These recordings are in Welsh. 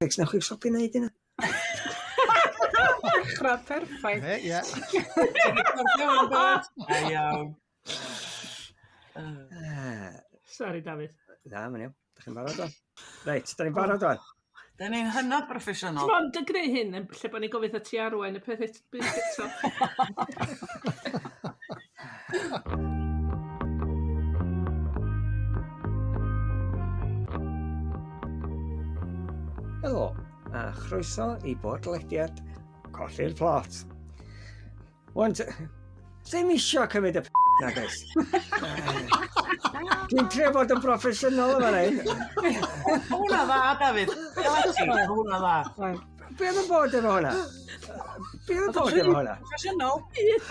Wnewch chi'n sopi wneud yna? Dechrau perffaith. Ie. Iawn. Sori, Dafydd. Na, mae'n iawn. Da chi'n barod o'n? Reit, da ni'n barod o'n. Da ni'n hynod proffesiynol. Ti'n ond yn gwneud hyn, lle bod ni'n gofyn y ti arwain y peth eto. Helo, a chroeso i bodlediad Colli'r plot. Wan, ddim isio cymryd y nag oes. Dwi'n trio bod yn broffesiynol yma neud. Hwna dda, Dafydd. Hwna dda. Be oedd yn bod efo hwnna? Be oedd yn bod efo hwnna? Proffesiynol.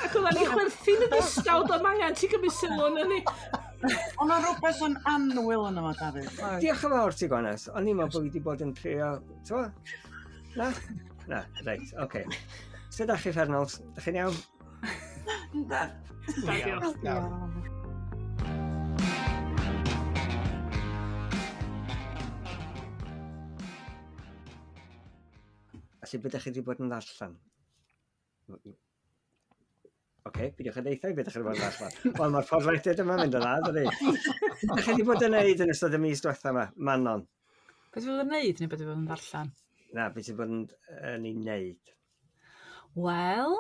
Ac oedd ni chwerthin y dystawd o'n angen ti gymryd sylw yn ni. Ond o'n rhywbeth yn anwyl yn yma, Dafydd. Diolch yn fawr ti, Gwanas. O'n i'n meddwl bod fi wedi bod yn trio... Na? Na, reit, oce. Sut ydych chi, Fernals? Ydych chi'n iawn? Da. Diolch. Felly, beth ydych chi wedi bod yn ddarllen? Oce, bydwch yn eithaf beth ydych chi wedi bod yn ddarllen. Wel, mae'r podlediad yma mynd yn dda, dydy. Ydych chi wedi bod yn neud yn ystod y mis diwetha yma, Manon? Beth wedi bod yn neud neu beth wedi bod yn ddarllen? Na, beth wedi bod yn ei wneud? Wel,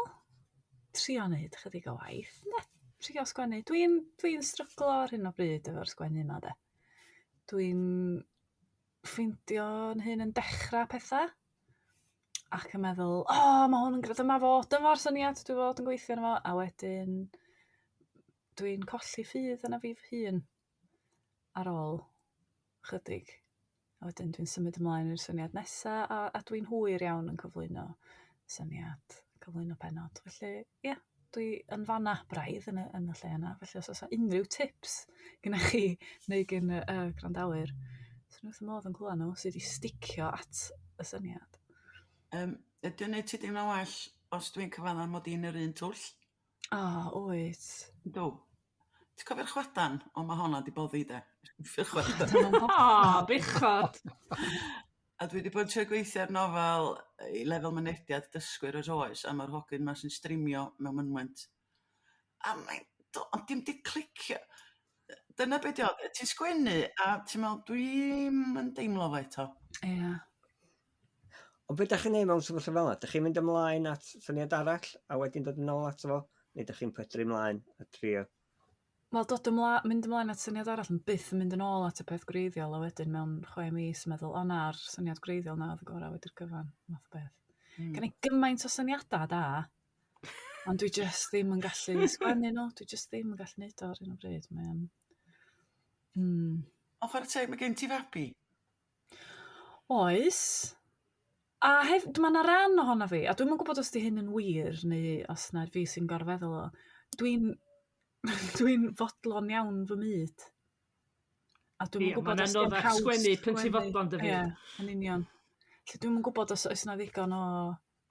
trio wneud chydig o waith. Ne, trio sgwennu. Dwi'n stryglo ar hyn o bryd efo'r sgwennu yma, de. Dwi'n ffeindio'n hyn yn dechrau pethau. Ac yn meddwl, mae hwn yn gryd yma fod yma'r syniad dwi fod yn gweithio yna fo. A wedyn, dwi'n colli ffydd yna fi fy hun ar ôl chydig. A wedyn dwi'n symud ymlaen i'r syniad nesaf, a dwi'n hwyr iawn yn cyflwyno syniad, cyflwyno penod. Felly, ie, dwi yn fanna braidd yn y lle yna. Felly, os oes unrhyw tips gyda chi neu gen y grandawyr, sy'n wrth y modd yn clywed nhw sydd wedi sticio at y syniad. Ydyn ni ti ddim yn well os dwi'n cyfadda mod i'n yr un twll? Oed. Dw. Ti'n cofio'r chwadan? O, mae honna di boddi, de. Chwadan. Bechod. A dwi wedi bod trwy gweithio ar nofel i lefel mynediad dysgwyr os oes, a mae'r hogyn yma sy'n strimio mewn mynwent. A ond dim di clicio. Dyna beth yw, ti'n sgwennu, a ti'n meddwl, dwi'n yn deimlo fe eto. Ie. Ond beth ydych chi'n neud mewn sefyllfa fel yna? Ydych chi'n mynd ymlaen at syniad arall, a wedyn dod yn ôl ato fo? Neu ydych chi'n pydru ymlaen a trio? Wel, mynd ymlaen at syniad arall yn byth yn mynd yn ôl at y peth gwreiddiol, a wedyn mewn 6 mis meddwl, na'r syniad gwreiddiol na oedd y gorau wedi'r gyfan, math o beth. Gen i gymaint o syniadau da, ond dwi just ddim yn gallu sgwennu nhw, dwi just ddim yn gallu neud o ar un o bryd. O, chwarae teg, mae gen ti fabi? Oes. A mae yna ran ohona fi, a dwi'n yn gwybod os di hyn yn wir, neu os na fi sy'n gorfeddol o. Dwi'n fodlon iawn fy myd. A dwi'n yn gwybod os di'n haws sgwennu pen ti fodlon dy fi. Ie, yn union. Dwi'n yn gwybod os oes na ddigon o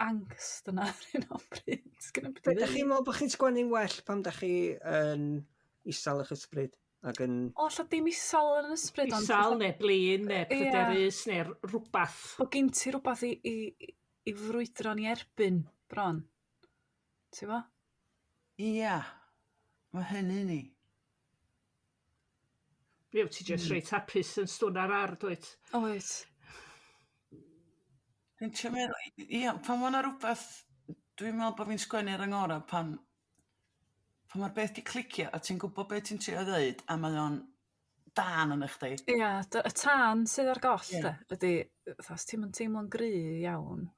angst yna ar un o bryd. Ydych chi'n meddwl bod chi'n sgwennu'n well pam ydych chi yn isal eich ysbryd? Alla dim isal yn ysbryd. Isal neu blin neu pryderus neu rhywbeth. Bod gen ti rhywbeth i frwydro ni erbyn bron. Ti'n fo? Ia, mae hynny ni. Ie, ti just reit hapus yn stwn ar ar, dwyt? Oes. Dwi'n meddwl, ia, pan mae yna rhywbeth, dwi'n meddwl bod fi'n sgwennu'r angora pan mae'r beth di clicio a ti'n gwybod beth ti'n trio ddeud a mae o'n dan yn eich di. Ia, y tân sydd ar goll, ydy, os ti'n mynd teimlo'n gry iawn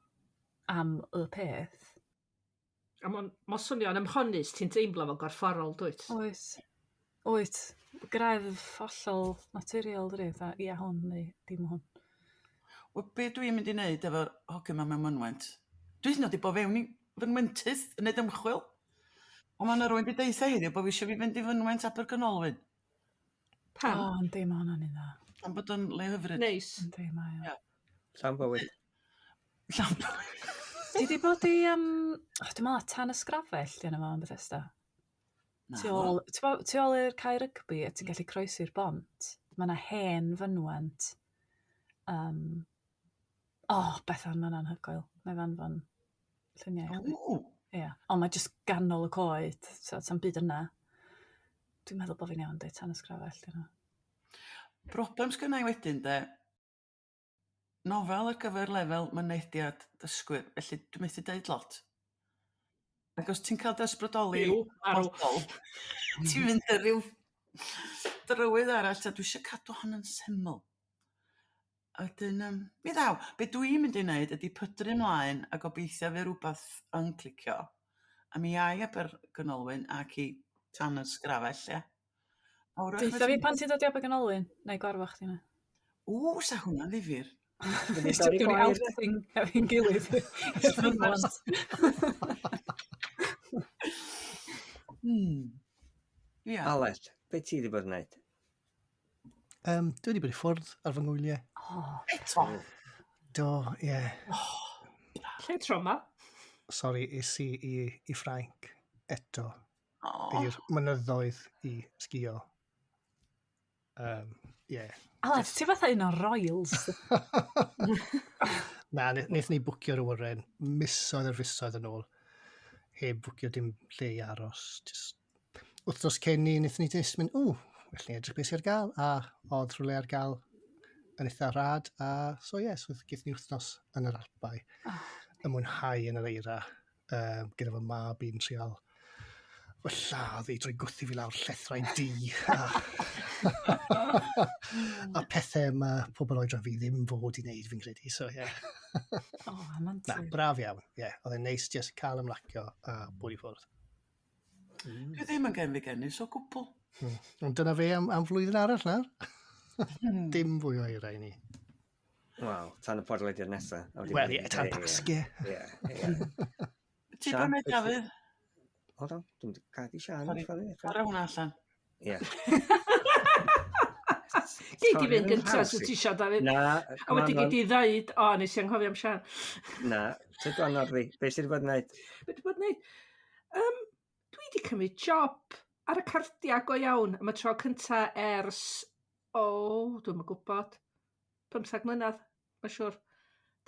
am y peth. A mae'n swnio'n ymhonus, ti'n deimlo fel gorfforol, dwyt? Oes. Oes. Graedd hollol naturiol, dwi. Ia, hwn neu dim hwn. Wel, be dwi'n mynd i wneud efo'r hogyn yma mewn mynwent? Dwi'n nod i bod fewn i fy myntydd yn neud ymchwil. Ond mae yna rwy'n di deitha heddiw bod fi eisiau fi fynd i fynwent Abergynolwyn. Pam? Yndi, mae hwnna'n un dda. Am bod yn le hyfryd. Neis. Yndi, mae o. Llawn bywyd. Llawn bywyd. Ti di bod i... Dwi'n meddwl tan ysgrafell di yna fo yn Bethesda. Tu ôl i'r cae rygbi, a ti'n gallu croesi'r bont. Mae yna hen fynwent Bethan, mae'n anhygoel. Mae'n fanfan lluniau. Ww. Ie. Ond mae jyst ganol y coed, so ta'n byd yna. Dwi'n meddwl bod fi'n iawn dweud tan ysgrafell. Dyn nhw. Problem sgynna i wedyn, de, nofel ar gyfer lefel mynediad dysgwyr, felly dwi'n methu deud lot. Ac os ti'n cael desbrydoli Byw, arw. hollol, ti'n mynd ar ryw drywydd arall, a dwi eisiau cadw hon yn syml. A wedyn, mi ddaw, be dwi'n mynd i wneud ydy pydru ymlaen a gobeithio fe rhywbeth yn clicio. A mi ai aber gynolwyn ac i tan ysgrafell, ie. Deitha fi pan ti'n dod i Abergynolwyn, neu gorfach chdi yna. Sa hwnna'n ddifyr. Dwi'n ei outing efo'n gilydd. Ia. Aled, be ti wedi bod yn gwneud? Dwi wedi bod i ffwrdd ar fy ngwyliau. Eto. Do, ie. Lle tro yma? Sori, is i Ffrainc eto. O. I'r mynyddoedd i sgio. Ie. Aled, ti fatha un o'r Royals. Na, wnaethon ni bwcio'r awyren misoedd ar fisoedd yn ôl. Heb bwcio dim lle i aros. Wythnos cyn ni, wnaethon ni jyst mynd, well ni edrych beth sy'n ar gael. A oedd rhywle ar gael yn eitha rad. A so so gaeth ni wythnos yn yr Alpau. Y mwynhau yn yr eira. Gyda fy mab i'n trial fy lladd i drwy gwthi fi lawr llethrau di. A pethau mae pobl oedran fi ddim fod i wneud fi'n credu. So, Na, braf iawn. Oedd e'n neis jyst cael ymlacio a bod i ffwrdd. Dwi ddim yn genus o gwbl. Ond dyna fe am flwyddyn arall nawr. Dim fwy o eira i ni. Wel, tan y podlediad nesaf. Wel, tan Pasgia. Ti'n gwneud, Dafydd? Hold on, dwi'n cael i Siân. Chwarae hwnna allan. Ie. Gei di fynd gyntaf sy'n ti eisiau, Dafydd. Na. A wedi gei di ddeud, nes i'n anghofio am Siân. Na, ti'n gwneud Northey. Be sydd wedi bod yn gwneud? Be wedi bod yn gwneud? Dwi wedi cymryd job ar y cardiau go iawn am y tro cyntaf ers, dwi'n yn gwybod, 15 mlynedd, mae'n siwr.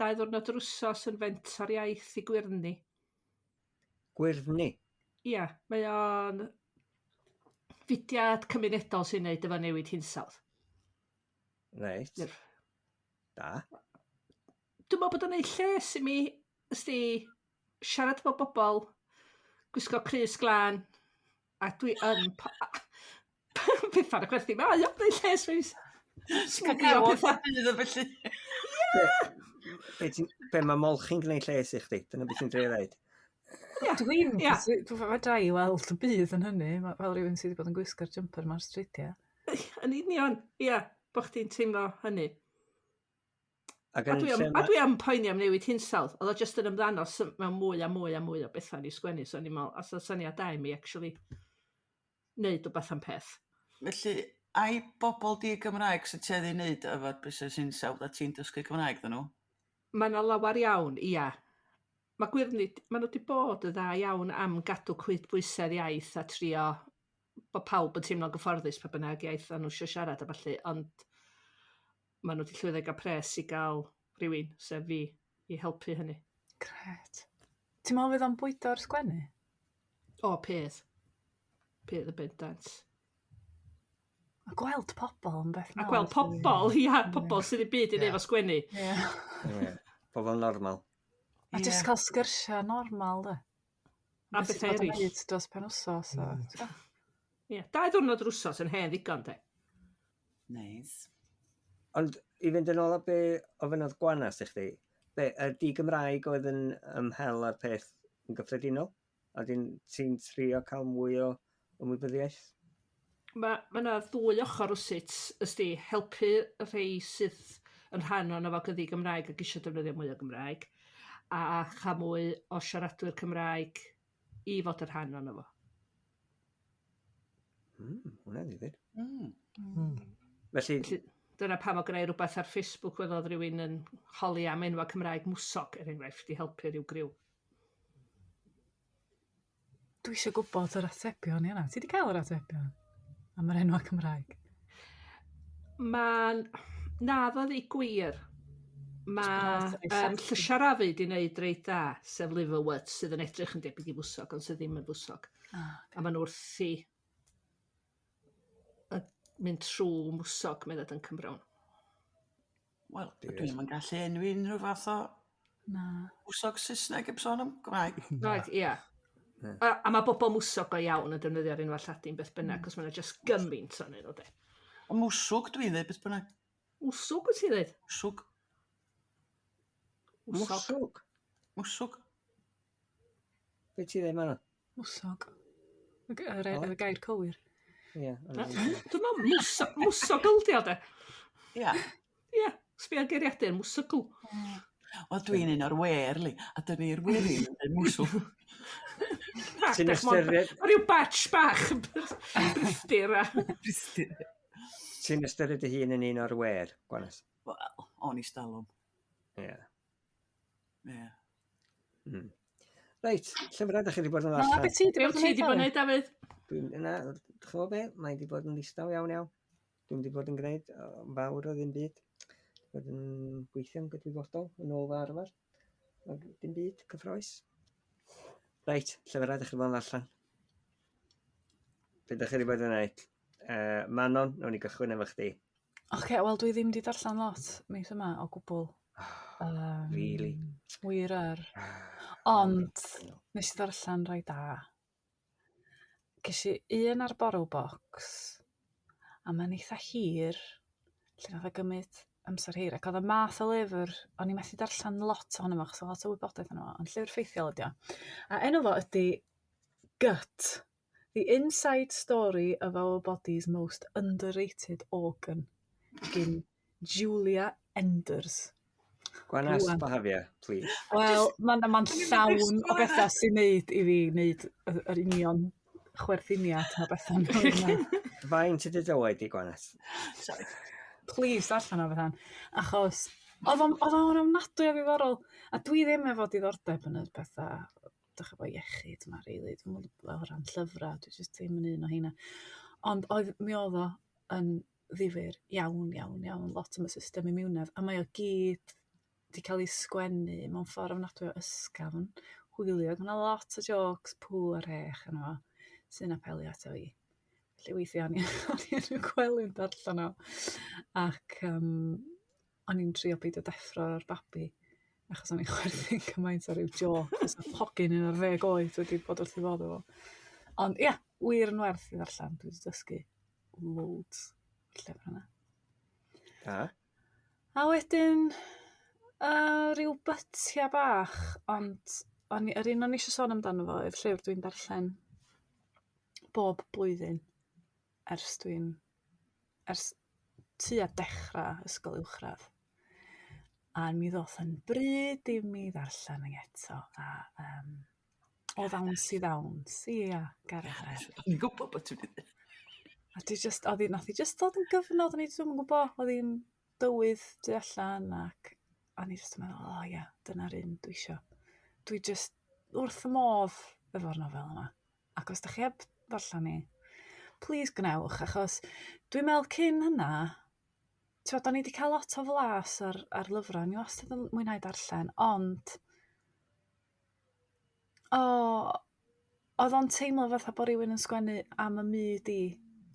2 ddiwrnod yr wsos yn fentor iaith i Gwyrddni. Gwyrddni? Ia, mae o'n fudiad cymunedol sy'n neud efo newid hinsawdd. Reit. Da. Dwi'n meddwl bod o'n neud lles i mi, ysdi, siarad efo bobl, gwisgo crys glân, a dwi yn... Bethan y gwerthu, mae o'n neud lles fi. Sgagio Bethan. Be mae molchi'n gwneud lles i chdi? Dyna beth sy'n dweud dweud. Dwi'n fedra i weld y bydd yn hynny, fel rhywun sydd wedi bod yn gwisgo'r jumper ma'r streetiau. Yn union, ia, bod chdi'n teimlo hynny. A dwi am poeni am newid hinsawdd, oedd o jyst yn ymddanos mewn mwy a mwy a mwy o Bethan i sgwennu, so ni'n meddwl, as o syniad da i mi, actually, neud o beth am peth. Felly, ai bobl di Gymraeg sy'n teddu wneud efo'r busnes hinsawdd a ti'n dysgu Cymraeg dyn nhw? Mae yna lawer iawn, ia. Mae Gwyrddni, maen nhw wedi bod yn dda iawn am gadw cwydbwysau'r iaith a trio bod pawb yn teimlo'n gyfforddus pa bynnag iaith a nhw eisiau siarad a falle, ond maen nhw wedi llwyddo gael pres i gael rhywun, sef fi, i helpu hynny. Gret. Ti'n meddwl fydd o'n bwydo'r sgwennu? Peth. Peth y bendant. A gweld pobl yn beth nawr. A gweld pobl, ia, pobl sydd i byd i neu fo sgwennu. Pobl normal. A jyst cael sgyrsiau normal, da. A beth eraill. Dros pen wsos. Ie, 2 ddiwrnod yr wsos yn hen ddigon, de. Neis. Ond i fynd yn ôl o be o fynodd Gwanas i chdi, be, y di-Gymraeg oedd yn ymhel ar peth yn gyffredinol? A ti'n trio cael mwy o ymwybyddiaeth? Mae yna 2 ochr wsut, ysdi, helpu rhai sydd yn rhan o'n efo gyddi Gymraeg ac eisiau defnyddio mwy o Gymraeg, a cha mwy o siaradwyr Cymraeg i fod yn rhan o'n efo. Hwna'n ddifyr. Felly, dyna pam o greu rhywbeth ar Facebook oedd rhywun yn holi am enwa Cymraeg mwsog, enghraifft, i helpu rhyw griw. Dwi eisiau gwybod yr atebion i yna. Ti wedi cael yr atebion am yr enwa Cymraeg? Na ddodd i gwir. Mae llysarafu di wneud reit da, sef liverwort, sydd yn edrych yn debyg i fwsog, ond sydd ddim yn fwsog. A maen wrthi mynd trwy mwsog meddwl yn Cymrawn. Wel, dwi'n yn gallu enwi unrhyw fath o wsog Saesneg heb sôn am Gymraeg. Right, ia. A mae bobl mwsog o iawn yn defnyddio'r unwaith Lladin beth bynnag, cos mae'n just gymaint o'n un o de. O mwswg dwi'n dweud beth bynnag. Mwswg wyt ti'n dweud? Mwswg. Mwswg? Mwswg. Be ti dweud, Manon? Mwsog. Y gair Colli'r. Ie. Dwi'n meddwl mwsog yldio de. Ia. Ia, sbio geiriadur, mwsogl. O, dwi'n un o'r wer, li. A dyn ni'r werin yn dweud mwswg. Ti'n ystyried... Mae rhyw batch bach yn brifdir a... Ti'n ystyried dy hun yn un o'r wer, Gwanas? Wel, o'n i stalwm. Ie. Ie. Reit, llyfrau ydych chi wedi bod yn Na, ddarllen? beth ti wedi bod yn Ti gwneud, wedi bod yn Dafydd? neud, Dafydd? Dwi'n yna, chwo be, mae wedi bod yn ddistaw iawn iawn. Dwi'n wedi bod yn gwneud fawr o ddim byd. Bod yn gweithio'n gydwybodol yn ôl fy arfer. Dim byd, cyffroes. Reit, llyfrau ydych chi wedi bod yn ddarllen? Be ydych chi wedi bod yn gwneud? Manon, nawn ni gychwyn efo chdi. Oce, wel dwi ddim wedi darllen lot mis yma o gwbl. Really? Wir ar. Ond, nes i ddarllen rai da. Ges i un ar borrow box, a mae'n eitha hir, lle nath o gymryd amser hir, ac oedd y math o lyfr, o'n i methu darllen lot ohono fo, achos o lot o wybodaeth yno fo, ond llyfr ffeithiol ydi o. A enw fo ydi Gut, The Inside Story of Our Body's Most Underrated Organ, gyn Giulia Enders. Gwanas, bahafia, please. Wel, mae'n llawn o bethau sy'n neud i fi wneud yr union chwerthiniad o bethau. Faint ydy dywed i Gwanas? Please, darllen o Bethan. Achos, oedd o'n ofnadwy o ddiddorol. A dwi ddim efo diddordeb yn y bethau, dych efo iechyd yma, rili. Dwi'n meddwl o ran llyfrau, dwi jyst ddim yn un o hynna. Ond mi oedd o yn ddifyr iawn, lot am y system immunedd. A mae o gyd di cael ei sgwennu mewn ffordd ofnadwy o ysgafn, hwyliog. Mae'n lot o jokes pŵ a rech yn o, sy'n apelio ato fi. Felly weithio o'n i'n gwely'n darllen o. Ac o'n i'n trio beidio deffro'r babi, achos o'n i'n chwerthin cymaint ar ryw joc, fes o hogyn un ar 10 oed wedi bod wrth i fod efo. Ond ia, wir yn werth i ddarllen, dwi wedi dysgu loads o'r llyfr yna. Da. A wedyn, ryw bytia bach, ond yr un o'n eisiau sôn amdano fo, yw'r llyfr dwi'n darllen bob blwyddyn ers tua dechrau ysgol uwchradd. A mi ddoth yn bryd i mi ddarllen yn eto. A o ddawns i ddawns, ia, Gareth. Ni'n gwybod bod ti'n dweud. A nath i just dod yn gyfnod, o'n i ddim yn gwybod, oedd hi'n dywydd tu allan, ac o'n i just yn meddwl, o ia, dyna'r un dwi isio. Dwi just wrth y modd efo'r nofel yma. Ac os da chi heb ddarllen ni, please gnewch, achos dwi'n meddwl cyn hynna, da ni wedi cael lot o flas ar lyfrau, ni wastad yn mwynhau darllen, ond oedd o'n teimlo fatha bod rhywun yn sgwennu am y myd i,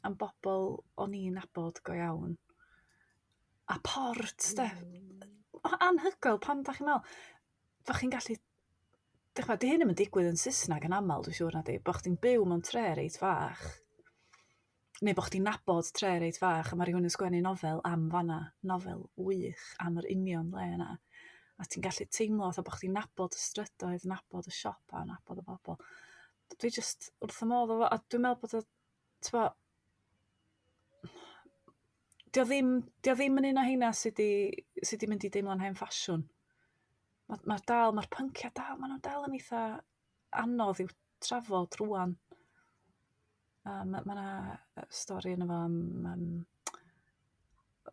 am bobl o'n i'n nabod go iawn. A port, anhygoel, pan da chi'n meddwl, fach chi'n gallu, di hyn yn digwydd yn Saesneg yn aml, dwi'n siŵr na di, bo chdi'n byw mewn tre reit fach, neu bo chdi'n nabod tre reit fach, a mae rhywun yn sgwennu nofel am fanna, nofel wych am yr union le yna. A ti'n gallu teimlo fatha bo chdi'n nabod y strydoedd, nabod y siopa, nabod y bobl. Dwi just wrth y modd o fo, a dwi'n meddwl bod dio ddim yn un o heina sydd wedi mynd i deimlo'n hen ffasiwn. Mae'r pynciau dal, maen nhw'n dal yn eitha anodd i'w trafod rwan. Mae yna stori yn efo am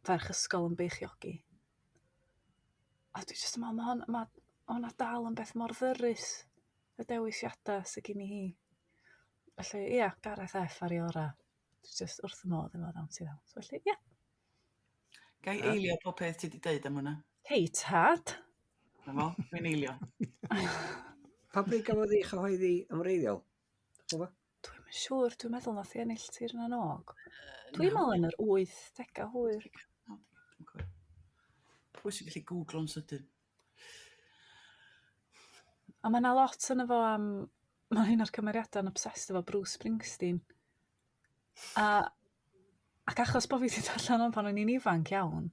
ferch ysgol yn beichiogi. A dwi jyst yn meddwl, mae hwnna dal yn beth mor ddyrus, y dewisiadau sydd gen i hi. Felly, ia, Gareth F ar ei ora. Dwi jyst wrth y modd efo ddawns i ddawns. Felly, ia. Gai eilio pob peth ti wedi deud am hwnna? Hei tad. Na fo, dwi'n eilio. Pa bryd gafodd ei chyhoeddi ymreiddiol? Chwbod? Dwi'n yn siŵr, dwi'n meddwl nath i ennill tir yn y nog. Dwi'n meddwl yn yr 80au hwyr. Pwy sy'n gallu googlo'n sydyn? A mae yna lot yn efo am... Mae un o'r cymeriadau yn obsessed efo Bruce Springsteen. Ac achos bod fi wedi darllen o'n pan o'n i'n ifanc iawn,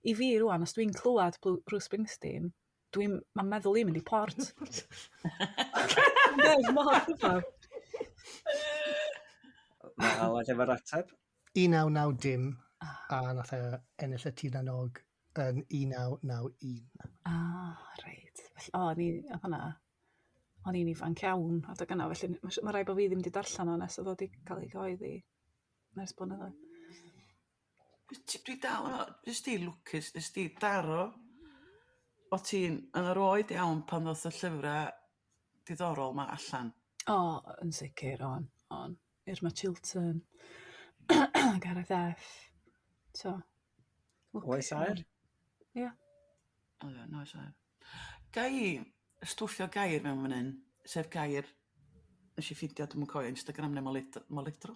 i fi rwan, os dwi'n clywed Bruce Springsteen, mae'n meddwl i'n mynd i port. Mae'n mor rhyfedd. Mae Aled efo'r ateb. 1990 a nath e ennill y tîn anog yn 1991. Reit. O'n i'n ifanc iawn adeg yna, felly mae rai bod fi ddim wedi darllen o nes oedd wedi cael ei gyhoeddi nes blynyddoedd. Dwi dal yma, nes di lwcus, nes di daro o ti'n yn yr oed iawn pan ddoth y llyfrau diddorol ma allan. Yn sicr, on. Irma Chilton, Gareth F. So, Oes air? Ie. O ie, no oes air. Gai stwffio gair mewn fan hyn, sef gair, nes i ffidio dwi'n cofio Instagram neu Molitro.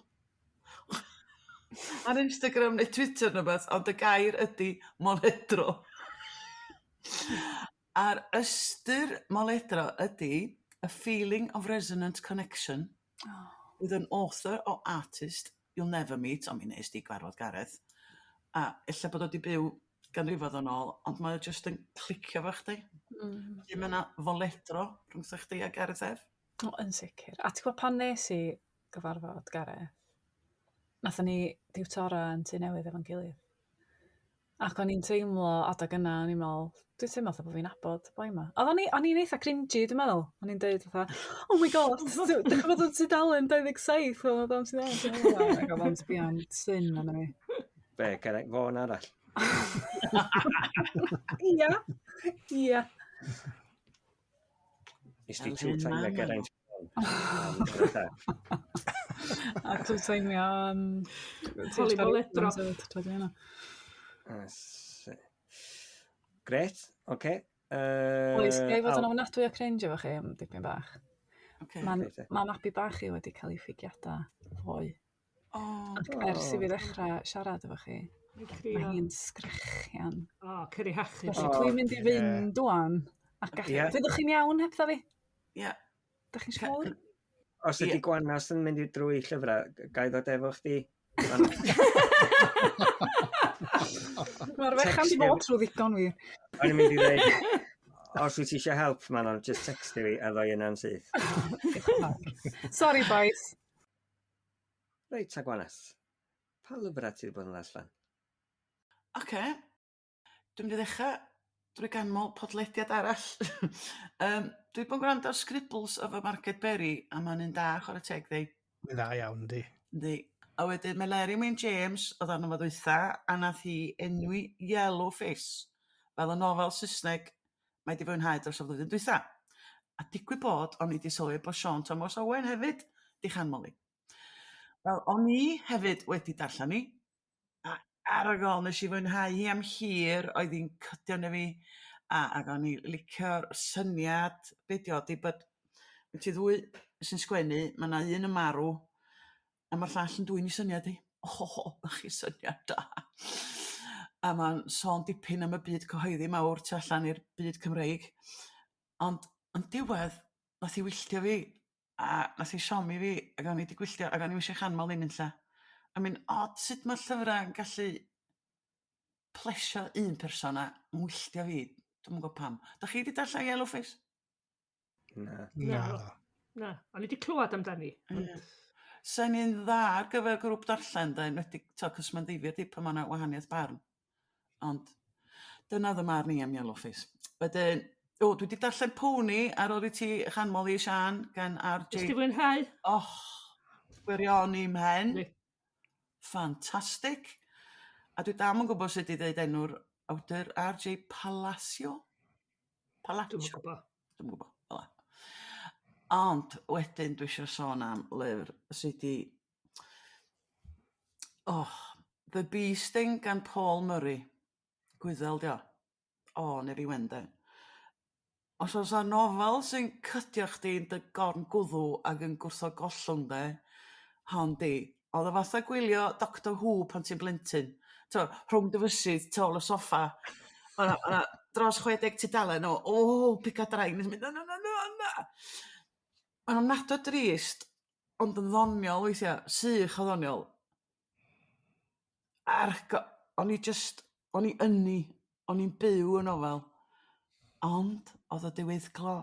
Ar Instagram neu Twitter neu beth, ond y gair ydy Molitro. A'r ystyr Molitro ydy a feeling of resonant connection with an author or artist you'll never meet, ond mi nes di gwarfod Gareth, a ella bod o di byw ganrifoedd yn ôl, ond mae o just yn clicio fo chdi. Dim yna foledro rhwngth chdi a Gareth F. Yn sicr. A ti'n gwybod pan nes i gyfarfod Gareth, nathon ni diwtora yn tu newydd efo'n gilydd. Ac o'n i'n teimlo adeg yna, o'n i'n meddwl, dwi'n teimlo fatha bod fi'n abod boi yma. O'n i'n eitha cringy, dwi'n meddwl. O'n i'n deud fatha, oh my god, dych bod o'n tudalen 27, oedd o'n tudalen. Ac oedd o'n sbian sy'n yna ni. Be, Gareth, fo'n arall? Ia. Is di two time a Geraint? A dwi'n teimlo... Holi Moledro. Gret, oce. Oes, gai fod yn ofnadwy o cringe efo chi am dipyn bach. Okay. Mae mabi bach i wedi cael ei ffigiadau fwy. Ac ers i fi ddechrau siarad efo chi, mae hi'n sgrechian. Ceri hachus. Felly dwi'n mynd i fynd dwan. Fyddwch chi'n iawn heb dda fi? Ie. Dych chi'n siŵr? Os ydy Gwanas yn mynd i drwy llyfrau, gai ddod efo chdi? Mae'r fechan bod trwy ddigon fi. O'n i'n mynd i ddweud, os wyt ti eisiau help, Manon, just texti fi a ddoi yna'n syth. Sorry, boys. Reit, a Gwanas. Pa lyfrau ti wedi bod yn ddarllen? Oce. Dwi'n mynd i ddechrau drwy ganmol podlediad arall. Dwi wedi bod yn gwrando ar Scribbles of a Market Berry, a mae'n un da, chwarae teg ddeu. Mae'n dda iawn, di. A wedyn, mae Mary Wyn James, oedd arno fo ddwytha, a nath hi enwi Yellowface, fel y nofel Saesneg, mae di fwynhau dros y flwyddyn ddwytha. A digwydd bod, o'n i di sylwi bod Siôn Thomas Owen hefyd di chanmol i. Wel, o'n i hefyd wedi darllen ni, a ar y gol nes i fwynhau hi am hir, oedd hi'n cydio na fi, ac o'n i licio'r syniad, beth di bod, ti ddwy sy'n sgwennu, mae yna un yn marw, a mae'r llall yn dwy'n i syniad i. Mae chi syniad da. A mae'n sôn dipyn am y byd cyhoeddi mawr tu allan i'r byd Cymreig. Ond yn diwedd, nath i wylltio fi, a nath i siomi fi, ac o'n i di gwylltio, ac o'n i eisiau chanmol un yn lla. A mi'n sut mae llyfrau yn gallu plesio un person a wylltio fi. Dwi'n gwybod pam. Da chi wedi darllen Yellowface? Na. O'n i wedi clywed amdani. Sa'n ni'n dda ar gyfer grŵp darllen, da, enwedig, cos mae'n ddifyr di pan mae'n wahaniaeth barn. Ond dyna dda marn i am Yellowface. Wedyn, dwi wedi darllen Pony ar ôl i ti chanmol i Siân gan RJ. Ys ti fwynhau? Gwirion i mhen. Ffantastig. A dwi dam yn gwybod sut i ddeud enw'r awdur RJ Palacio. Dwi'n gwybod. Ond wedyn dwi eisiau sôn am lyfr sydd di The Bee Sting gan Paul Murray. Gwyddel dio. neu fi wende. Os oes a nofel sy'n cydio chdi yn dy gorn gwddw ac yn gwrtho gollwng de, hon di, oedd o fatha gwylio Doctor Who pan ti'n blentyn. Rhwng dy fysydd, tu ôl y soffa. O'na dros 60 tudalen piga draig, nes mynd, na. Mae'n ofnadw drist, ond yn ddoniol weithiau, sych o ddoniol. O'n i'n byw y nofel. Ond, oedd o diweddglo.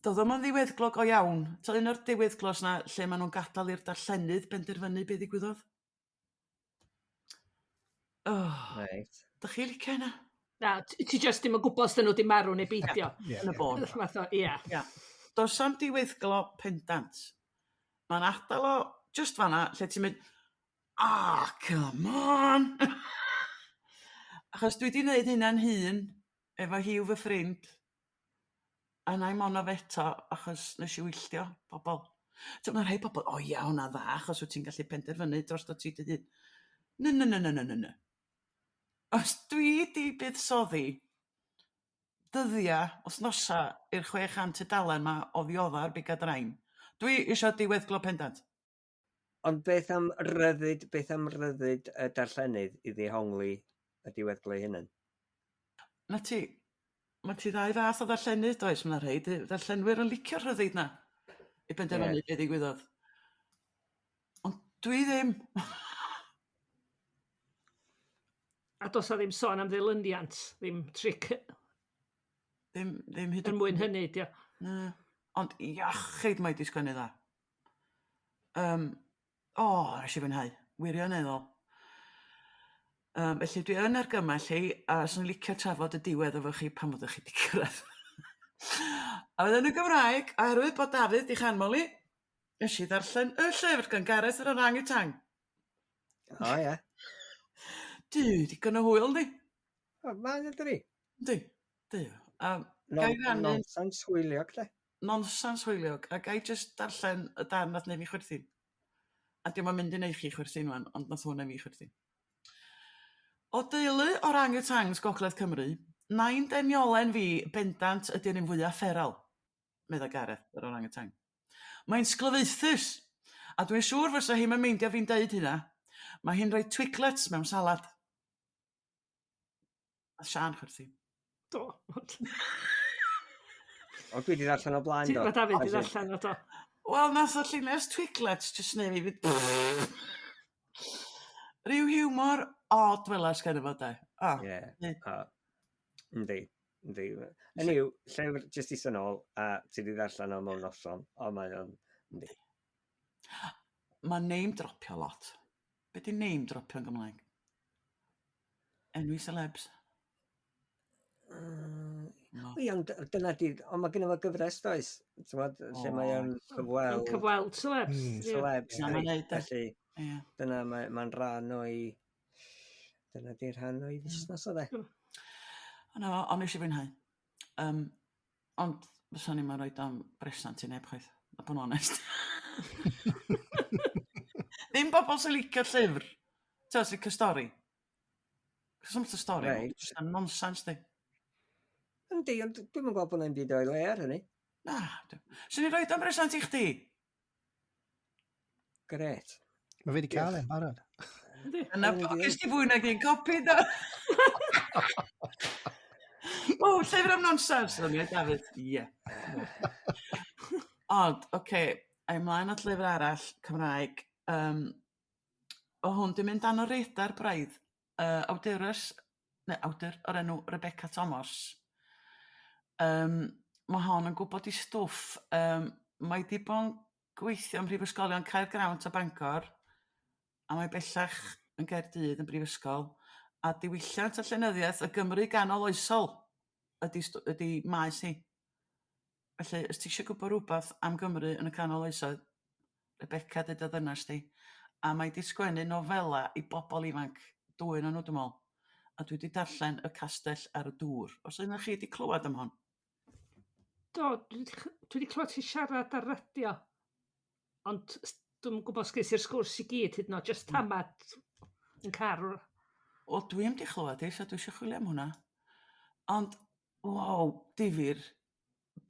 Doedd o'm yn ddiweddglo go iawn. Un o'r diweddglos na lle maen nhw'n gadael i'r darllenydd benderfynu be ddigwyddodd. Reit. Dach chi licio hynna? Na, ti just ddim yn gwybod os dyn nhw wedi marw neu beidio. Yn y bôn. Ia. Does am diweddglo pendant. Mae'n adael o just fanna lle ti'n mynd, come on! Achos dwi wedi gwneud hynna'n hun efo hiw fy ffrind a na i mono feto achos nes i wylltio bobl. Mae rhai bobl, hwnna dda achos wyt ti'n gallu penderfynu dros o ti dy hun. No. Os dwi di buddsoddi dyddia wythnosa i'r 600 tudalen ma o ddioddar biga drain, dwi eisiau diweddglo pendant. Ond beth am ryddid y darllenydd i ddihongli y diweddglo hynny? Mae ti ddau fath o ddarllenydd, does? Mae'n rhaid ddarllenwyr yn licio rhyddid na i benderfynu be ddigwyddodd. Ond dwi ddim. A dos o ddim sôn am ddilyniant, ddim tric Ddim hyd yn mwyn hynny, dio. Na. Ond iachyd mae di sgwennu dda. Nes i fwynhau. Wirioneddol. Felly dwi yn argymell chi, a sy'n licio trafod y diwedd efo chi pan fod chi di cyrraedd. A fydden nhw Gymraeg, oherwydd bod Dafydd di chanmol i, nes i ddarllen y llyfr gan Gareth yr orang-utang. Ie. Di gynno hwyl di. Mae'n ydyn ni. Di. Nonsens hwyliog, de. Nonsens hwyliog. A gai just darllen y darn nath neu fi chwerthin. A dim ond mynd i neu chi chwerthin wan, ond nath hwnna fi chwerthin. O deulu orang-utangs Gogledd Cymru, nain deniolen fi bendant ydy'r un fwyaf fferal, medda Gareth, yr orang-utang. Mae'n sglyfaethus, a dwi'n siŵr fysa hi'n meindio fi'n deud hynna, mae hi'n rhoi twiglets mewn salad. A Siân chwerthin. Do. O, dwi wedi darllen o blaen, do. Mae Dafydd wedi darllen o do. Wel, nath o llinell twiglets jyst neu fi fynd... Rhyw hiwmor odd welas gen efo de. Yndi. Ynyw, llyfr jyst i syn ôl, a ti wedi darllen o mewn noson, o mae o'n... Mae name dropio lot. Be di name dropio yn Gymraeg? Enwi celebs. Dyna di, ond mae gen efo gyfres does, lle mae o'n cyfweld. Cyfweld celebs. Celebs, felly. Dyna mae'n rhan o'i... Dyna di'r rhan o'i fusnes o de. Ond nes i fwynhau. Ond fysa ni'n rhoi am bresant i neb chwaith, a bod yn onest. Ddim bobl sy'n licio llyfr. Sy'n licio stori. Cos am stori, jyst am nonsens di. Yndi, ond dwi'n yn gweld bod yna'n byd o'i le ar hynny. Na, sy'n ni'n rhoi am bresant i chdi? Gret. Mae fe wedi cael e'n barod. Yna pogys di fwy nag un copi, da. Llyfr am nonsens, o'n i, Dafydd. Ie. Ond, oce, a'i mlaen at lyfr arall, Cymraeg. O hwn, dwi'n mynd dan o redar braidd. Awdur o'r enw Rebecca Thomas. Mae hon yn gwybod i stwff. Mae di bod yn gweithio ym Mhrifysgolion Caergrawnt a Bangor, a mae bellach yn Gaerdydd yn brifysgol, a diwylliant a llenyddiaeth y Gymru ganol oesol ydy maes hi. Felly, os ti eisiau gwybod rhywbeth am Gymru yn y canol oesoedd, Rebecca dyd o ddynas di, a mae di sgwennu nofela i bobl ifanc, 2 o'n nhw dwi'n meddwl, a dwi wedi darllen Y Castell ar y Dŵr. Os yna chi wedi clywed am hon? Do, dwi wedi clywed ti siarad ar radio, ond dwi'n gwybod sgwrs i'r sgwrs i gyd, hyd yn oed, just tamad yn car. O, dwi am di chlywed so dwi eisiau chwilio am hwnna. Ond, wow, difyr,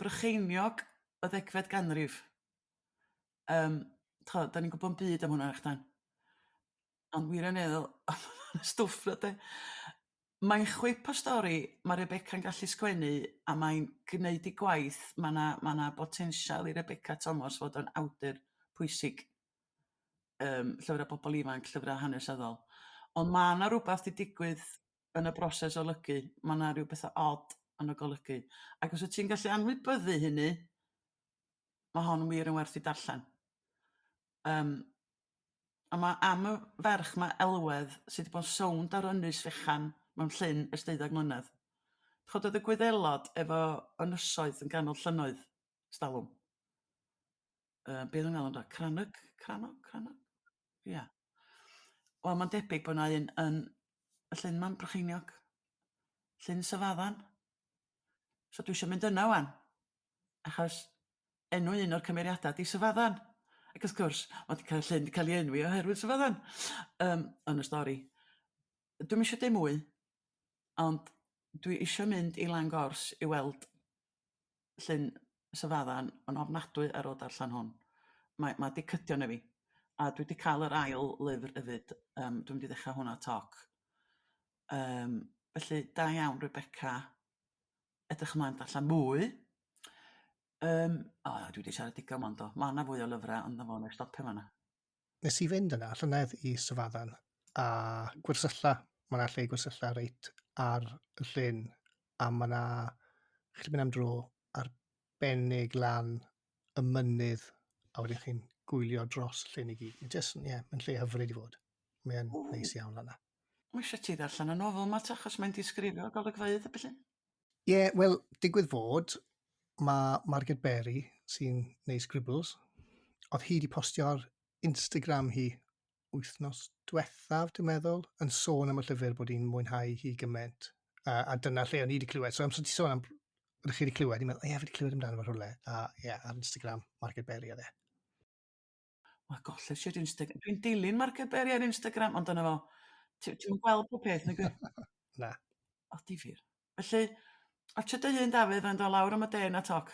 brycheiniog y 10fed ganrif. Da ni'n gwybod byd am hwnna, eich dan. Ond wirioneddol, stwff na de. Mae'n chwip o stori, mae Rebecca'n gallu sgwennu, a mae'n gwneud ei gwaith, mae na botensial i Rebecca Thomas fod yn awdur pwysig. Llyfrau bobl ifanc, llyfrau hanesyddol. Ond mae na rhywbeth i digwydd yn y broses o lygu. Mae na rhywbeth odd yn y golygu. Ac os wyt ti'n gallu anwybyddu hynny, mae hon wir yn werth i darllen. A mae am y ferch mae Elwedd sydd wedi bod yn sownd ar ynys fechan mewn llyn ers 12 mlynedd. Chod oedd y gwyddelod efo ynysoedd yn ganol llynnoedd stalwm. Be oedd yn galw? Cranog? Ia. Wel, mae'n debyg bod yna un yn y llyn ma'n Brycheiniog. Llyn Syfaddan. So dwi eisiau mynd yna wan. Achos enw un o'r cymeriadau di Syfaddan. Ac wrth gwrs, mae llyn wedi cael ei enwi oherwydd Syfaddan. Yn y stori. Dwi'n eisiau dim mwy, ond dwi eisiau mynd i Langors i weld llyn Syfaddan yn ofnadwy ar ôl darllen hwn. Mae di cydio na fi. A dwi wedi cael yr ail lyfr hefyd. Dwi'n mynd i ddechrau hwnna toc. Felly, da iawn, Rebecca. Edrych ymlaen darllen mwy. Dwi wedi siarad digon ond o. Mae yna fwy o lyfrau, ond na fo, neu stopio fan'na. Nes i fynd yna, llynedd i Syfaddan, a gwersylla, mae yna lle gwersylla reit ar y llyn, a mae yna, chi'n mynd am dro arbennig lan y mynydd, a wedyn chi'n gwylio dros y llyn i gyd. Mae'n lle hyfryd i fod. Mae'n neis iawn yna. Mae eisiau ti ddarllen y nofel yma, achos mae'n disgrifio golygfeydd y byllu. Wel, digwydd fod, mae Margaret Berry sy'n neud scribbles. Oedd hi wedi postio ar Instagram hi wythnos diwethaf, dwi'n meddwl, yn sôn am y llyfr bod hi'n mwynhau hi gymaint. A dyna lle o'n i wedi clywed. So amser ti sôn am, ydych chi wedi clywed, i'n meddwl, fi wedi clywed amdano fo rhywle. A ar Instagram, Margaret Berry oedd e. Wel, golled si'r Instagram. Dwi'n dilyn Margaret Berry ar Instagram, ond dyna fo. Ti'n gweld pob peth, neu gwe? Na. O, difyr. Felly, o ti dy hun, Dafydd, yn dod lawr am y de na toc.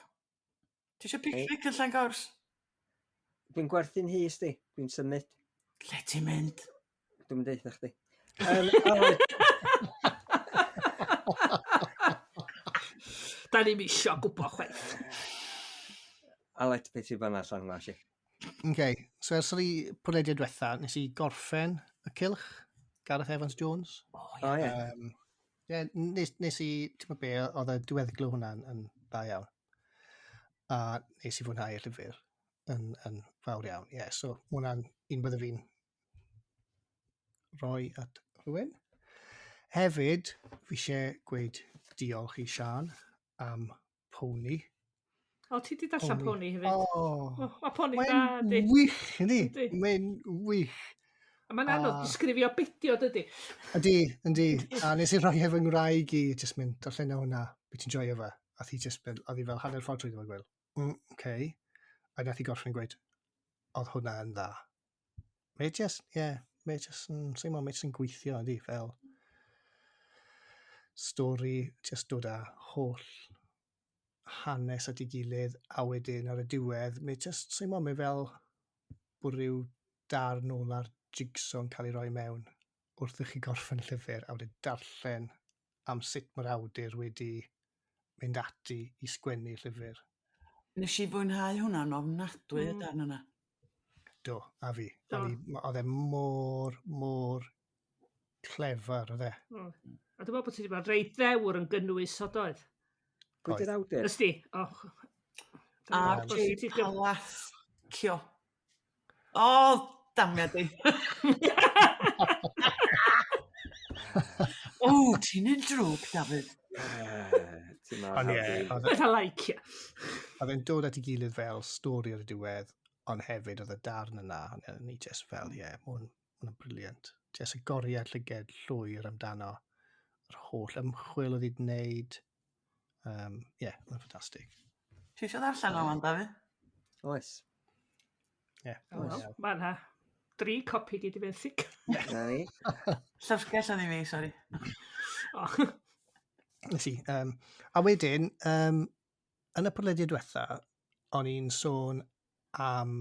Ti eisiau picnic yn Llangors? Dwi'n gwerthu'n hys di. Dwi'n symud. Lle ti'n mynd? Dwi'n mynd eitha chdi. Da ni'n isio gwybod chwaith. Alet beth i fan allan yma si. So ers i podlediad diwetha, nes i gorffen y cylch, Gareth Evans-Jones. Nes i, ti'n meddwl be, oedd y diweddglo hwnna'n yn dda iawn. A nes i fwynhau y llyfr yn fawr iawn. So hwnna'n un byddai fi'n rhoi at rhywun. Hefyd, fi eisiau gweud diolch i Siân am Pony. O, ti di darllen Pony hefyd? O, Pony da, di. Mae'n wych, ynddi? Mae'n wych. A mae'n anodd disgrifio bidio, dydy? Yndi. A nes i rhoi efo ngwraig i jyst mynd darllen hwnna, beth ti'n joio fe. A thi jyst oedd hi fel hanner ffordd trwy ddim yn gweud. A nath i gorffen gweud, oedd hwnna yn dda. Mae jyst yn gweithio, ynddi, fel stori, jyst dod â holl hanes at ei gilydd, a wedyn ar y diwedd, mae fel bod rhyw darn o'r jigsaw yn cael ei roi mewn wrth i chi gorffen y llyfr, a wedyn darllen am sut mae'r awdur wedi mynd ati i sgwennu llyfr. Nes i fwynhau hwnna'n ofnadwy y darn yna. Do, a fi. Oedd e mor clefer, oedd e. A dwi'n meddwl bod ti wedi bod reit ddewr yn gynnwys o doedd? Gwyd yr awdur? Ysdi? A J. Palacio. O, damia di. O, ti'n un drwg, Dafydd. Beth a laicio. Oedd e'n dod at ei gilydd fel stori ar y diwedd, ond hefyd oedd y darn yna, ni jyst fel, mae'n briliant. Jyst y goriad llyged llwyr amdano yr holl ymchwil oedd hi'n gwneud. Mae'n ffantastig. Ti eisiau ddarllen o'n Dafydd? Oes. Mae yna 3 copi di benthyg. Na ni. Llyfrgell yn fi, sori. Nes i. A wedyn, yn y podlediad diwetha, o'n i'n sôn am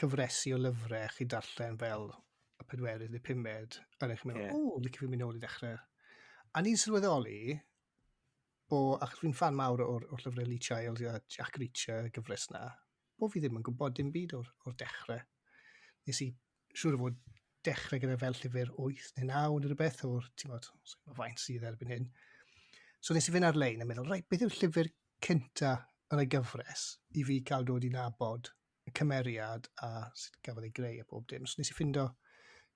cyfresu o lyfrau chi darllen fel y pedwerydd neu pumed, yn eich meddwl, licio fi'n mynd nôl i dechrau. A ni'n sylweddoli, achos fi'n fan mawr o'r llyfrau Lee Childs a Jack Reacher, gyfres na, bod fi ddim yn gwybod dim byd o'r dechrau. Nes i siŵr o fod dechrau gyda fel llyfr 8 neu 9 neu rhywbeth o'r, ti'n modd, mae faint sydd erbyn hyn. So nes i fynd ar-lein a meddwl, beth yw'r llyfr cynta yn y gyfres i fi cael dod i nabod y cymeriad a sut gafodd ei greu a bob dim. So nes i ffindo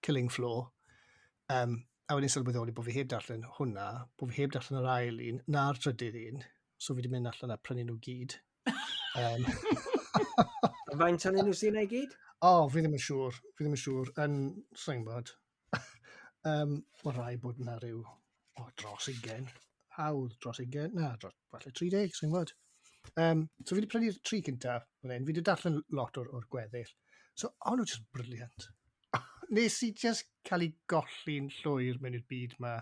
Killing Floor. A wedyn sylweddoli bod fi heb darllen hwnna, bod fi heb darllen yr ail un, na'r trydydd un, so fi wedi mynd allan a prynu nhw gyd. Faint o'n nhw sy'n ei gyd? Fi ddim yn siŵr, yn sa'n bod. Mae rai bod yna rhyw dros 20, hawdd dros 20, falle 30, sa'n bod. So fi wedi prynu'r 3 cyntaf, fi wedi darllen lot o'r gweddill. So, o'n nhw just briliant. Nes i just cael ei golli'n llwyr mewn i'r byd yma,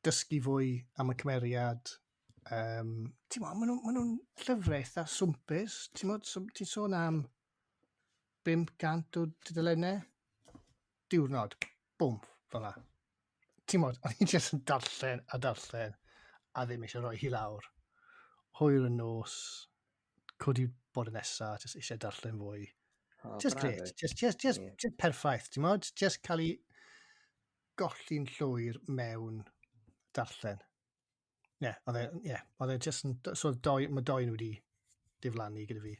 dysgu fwy am y cymeriad. Maen nhw'n llyfrau eitha swmpus. Ti'n sôn am 500 o dudalennau? Diwrnod, bwmp, fel la. O'n i'n just yn darllen a ddim eisiau rhoi hi lawr. Hwyr yn nos, codi bod y nesaf, just eisiau darllen fwy. Just great, just perffaith, just cael ei golli'n llwyr mewn darllen. Oedd e just yn, so mae doi nhw wedi diflannu gyda fi.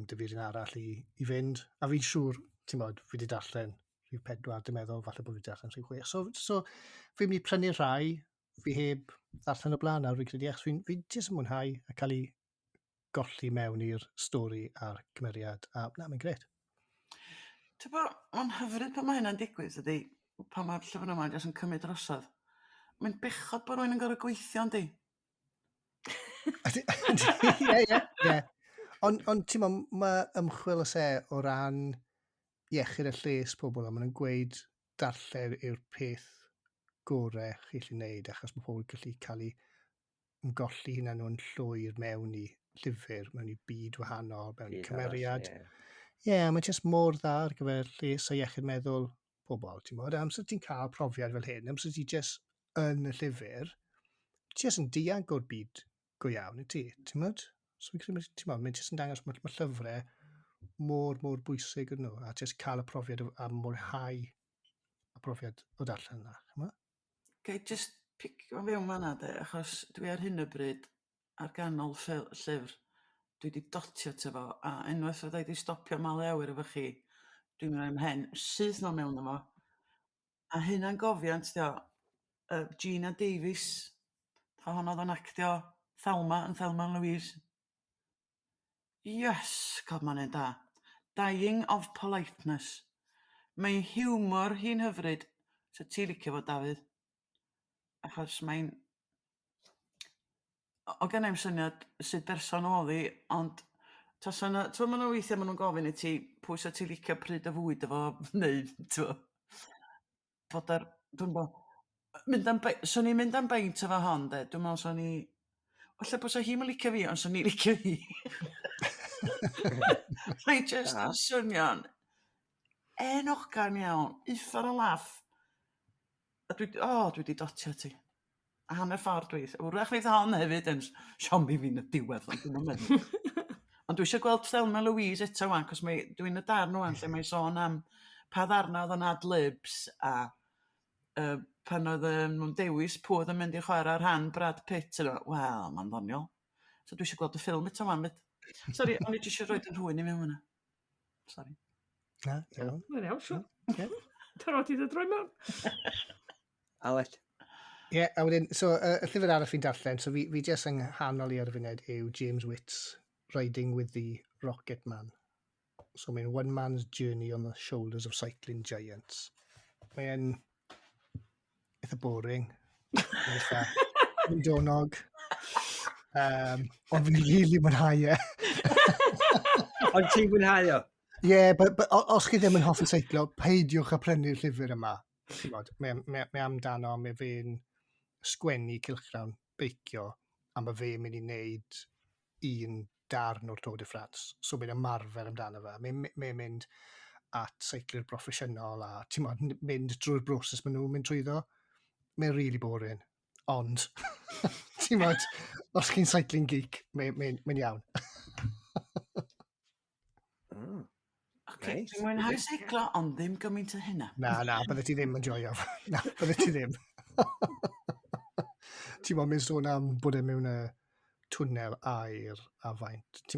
Dyfyr un arall i fynd, a fi'n siŵr, fi wedi darllen rhyw 4, dwi'n meddwl, falle bod fi wedi darllen rhyw 6. So fi'n mynd i prynu rhai, fi heb darllen o blaen nawr, fi'n credu, achos fi'n just yn mwynhau a cael ei golli mewn i'r stori a'r cymeriad, a mae'n gret. Ti'n bod, mae'n hyfryd pan mae hynna'n digwydd, ydy, pan mae'r llyfr yma jyst yn cymryd drosodd. Mae'n bechod bod rwy'n yn gorau gweithio, yndi? Ie. Ond ti'n meddwl, mae ymchwil y o ran iechyd y lles pobl, a maen nhw'n gweud darllen yw'r peth gorau chi'n gallu gwneud, achos mae pobl gallu cael ei ymgolli hynny nhw'n llwyr mewn i llyfr, mewn i byd wahanol, mewn i cymeriad. Mae'n just mor dda ar gyfer lles a iechyd meddwl pobl, ti'n modd. Amser ti'n cael profiad fel hyn, amser ti'n just yn y llyfr, just yn dianc o'r byd go iawn i ti, ti'n modd? So mae'n just yn dangos mae llyfrau mor bwysig yn nhw, a just cael y profiad a mwynhau y profiad o darllen yna. Gai just picio fewn fan'na, achos dwi ar hyn o bryd ar ganol llyfr, dwi wedi dotio ty fo, a unwaith fydda i wedi stopio malu awyr efo chi, dwi'n mynd am hen, sydd nhw mewn efo. A hynna'n gofiant, Giulia Davies, hon oedd yn actio Thelma yn Thelma and Louise. Yes, god ma'n ein da. Dying of Politeness. Mae hiwmor hi'n hyfryd, so ti licio fo, Dafydd. Achos mae'n... O gen i'n syniad sydd berson oedd hi, ond tas yna... Ti'n ma'n weithiau maen nhw'n gofyn i ti pwy sa ti licio pryd y fwyd efo wneud, ti'n bod ar... Dwi'n bo... Swn i'n mynd am beint efo hon, dwi'n meddwl swn i... Alla bod sa hi'n licio fi, ond swn i'n licio hi. Mae'n just yn swnio'n enogan iawn, uffar o laff. A dwi wedi dotio ti. A hanner ffordd dweud, wrach wneud hon hefyd yn siomi fi'n y diwedd, ond dwi'n meddwl. Ond dwi eisiau gweld Thelma Louise eto wan, cos dwi'n y darn wan lle mae'n sôn am pa ddarna oedd yn ad-libs a pan oedd nhw'n dewis pwy oedd yn mynd i chwarae ar rhan Brad Pitt. Wel, mae'n ddoniol. So dwi eisiau gweld y ffilm eto wan. Sori, ond i eisiau rhoi yn rhywun i mewn hwnna. Sori. Mae'n iawn, siwr. Tarod i ddroi mewn. Aled. Ie, a wedyn, so y llyfr arall fi'n darllen, so fi jes yng nghanol i ar y funud yw James Witt's Riding with the Rocket Man. So mae'n one man's journey on the shoulders of cycling giants. Mae'n eitha boring. Mae'n donog. Ond fi'n rili mwynhau e. Ond ti'n mwynhau o? Ie, os chi ddim yn hoffi seiclo, peidiwch â prynu'r llyfr yma. Mae amdano, mae fe'n sgwennu cylchgrawn beicio, a mae fe'n mynd i wneud un darn o'r Tour de France. So mae'n ymarfer amdano fe. Mae'n mynd at seiclwyr broffesiynol a mynd drwy'r broses maen nhw'n mynd trwyddo. Mae'n really boring. Ond, os chi'n cycling geek, mae'n iawn. Okay, dwi'n mwynhau seiclo, ond ddim gymaint o hynna. Na, bydde ti ddim yn joio. Na, bydde ti ddim. Mae'n sôn am bod e mewn y twnnel air a faint,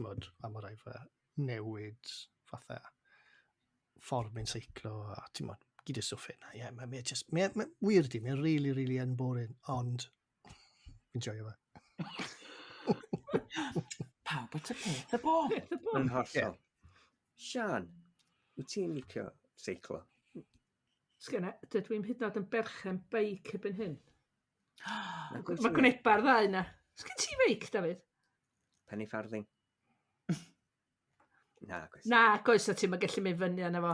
am y rai fe newid fatha ffordd mae'n seiclo a gyd y stwff yna. Ie, mae'n wir di, mae'n really yn boring, ond fi'n joio fe. Pawb at y peth y bo. Yn hollol. Siân, wyt ti'n licio seiclo? Sgynna, dydw i'n hyd yn oed yn berchen beic ebyn hyn. Mae gwyneba'r ddau yna. Sgyn ti feic, Dafydd? Penny farthing. Na, gos. Na, goes na ti, mae gallu mynd fyny yna fo.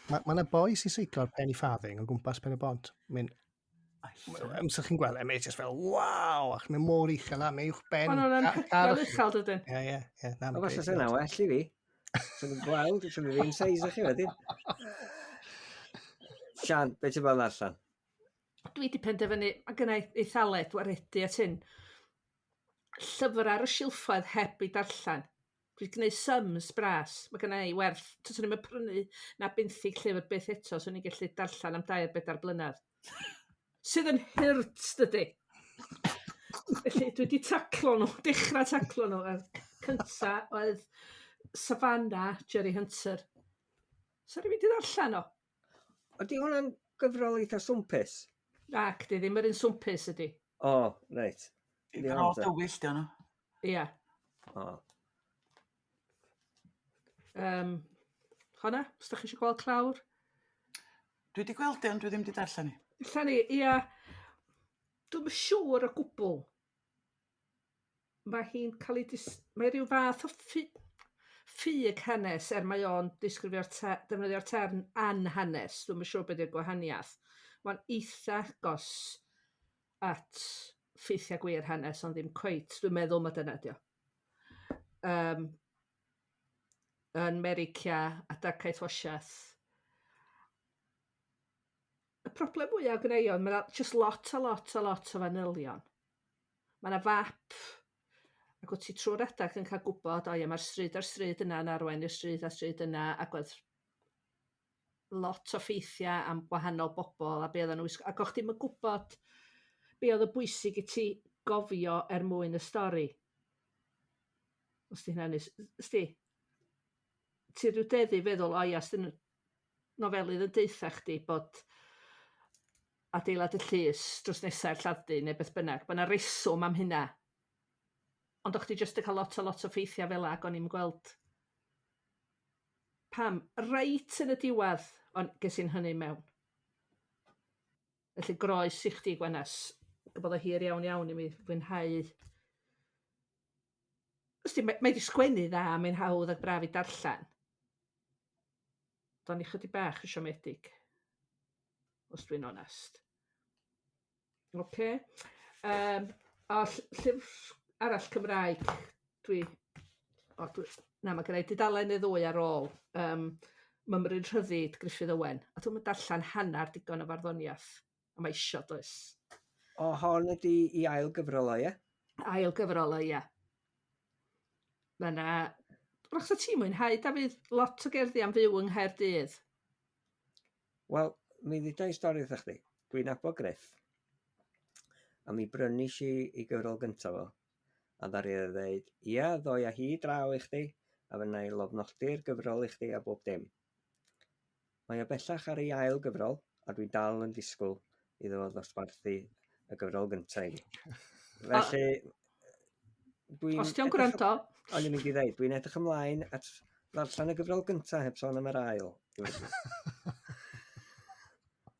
Mae yna boi sy'n seiclo'r penny farthing o gwmpas Pen y Bont. Amser chi'n gweld, mae'n just fel, waw, ac mae'n mor uchel a mae'n uwch ben. Mae'n hygol uchel, dydyn. Ie. O, gos yna well i fi. Sy'n gweld, sy'n fi'n seis o chi wedyn. Sian, beth ti'n bod allan? Dwi wedi penderfynu, mae gennau eithaled waredu at hyn. Llyfr ar y silffoedd heb i darllen. Dwi'n gwneud sums bras. Mae gennau werth, tyswn i'n prynu na 50 llyfr beth eto, so ni'n gallu darllen am 2-4 blynedd. Sydd yn hirt, dydy. Felly, dwi wedi taclo nhw, dechrau taclo nhw. Cynta oedd Savannah, Jerry Hunter. So rwy'n wedi darllen o. Ydy hwnna'n gyfrol eitha swmpus? Ac, di ddim yr un swmpus ydy. O, reit. Dwi'n o dywyll, di nhw. Ia. O. Honna, os da chi eisiau gweld clawr? Dwi wedi gweld di, ond dwi ddim wedi darllen ni. Darllen ni, ia. Dwi'n siŵr o gwbl. Mae hi'n cael ei mae rhyw fath o ffug hanes mae o'n defnyddio'r term anhanes. Dwi'n siŵr beth yw'r gwahaniaeth. Mae'n eitha agos at ffeithiau gwir hanes, ond ddim cweit. Dwi'n meddwl mae dyna dio. Yn Mericia a Darcaeth Wasiaeth. Y problem mwyaf gwneud, mae'n just lot o fanylion. Mae yna fap, ac wyt ti trwy'r redag yn cael gwybod, mae'r stryd a'r stryd yna yn arwain i'r stryd a'r stryd yna, ac oedd lot o ffeithiau am gwahanol bobl a be oedden nhw. Ac o'ch ti'n gwybod be oedd y bwysig i ti gofio mwyn y stori. Os ti hynny, ti rhyw deddi feddwl, sy'n nofelydd yn deitha chdi bod adeilad y llys dros nesau'r lladdu neu beth bynnag. Mae yna reswm am hynna. Ond o'ch ti jyst yn cael lot o ffeithiau fel ac o'n i'n gweld pam, reit yn y diwedd, ond ges i'n hynny mewn. Felly groes i chdi, Gwanas, bod o hir iawn i mi fwynhau. Mae di sgwennu dda, mae'n hawdd ag braf i darllen. Do'n i chydig bach y siomedig, os dwi'n onest. Oce. O llyfr arall Cymraeg, mae gennau dudalen neu ddwy ar ôl. Mymryn Rhyddid, Gruffydd Owen. A dwi'n darllen hanner digon o farddoniaeth. A mae isio, does. O, hon ydi i ail gyfrolau, ie? Ail gyfrolau, ie. Mae'na... Rach sa ti mwynhau, Dafydd, lot o gerddi am fyw yng Nghaerdydd. Wel, mi ddita i stori wrthych chi. Dwi'n abo Griff. A mi brynis i gyfrol gyntaf o. A ddari e ddeud, ia, ddoi a hi draw i chdi, a fyna i lofnodi'r gyfrol i chdi a bob dim. Mae o bellach ar ei ail gyfrol, a dwi'n dal yn disgwyl iddo fo ddosbarthu y gyfrol gyntaf i mi. Felly, os ti'n gwrando? O'n i'n mynd i ddeud, dwi'n edrych ymlaen at ddarllen y gyfrol gyntaf heb sôn am yr ail.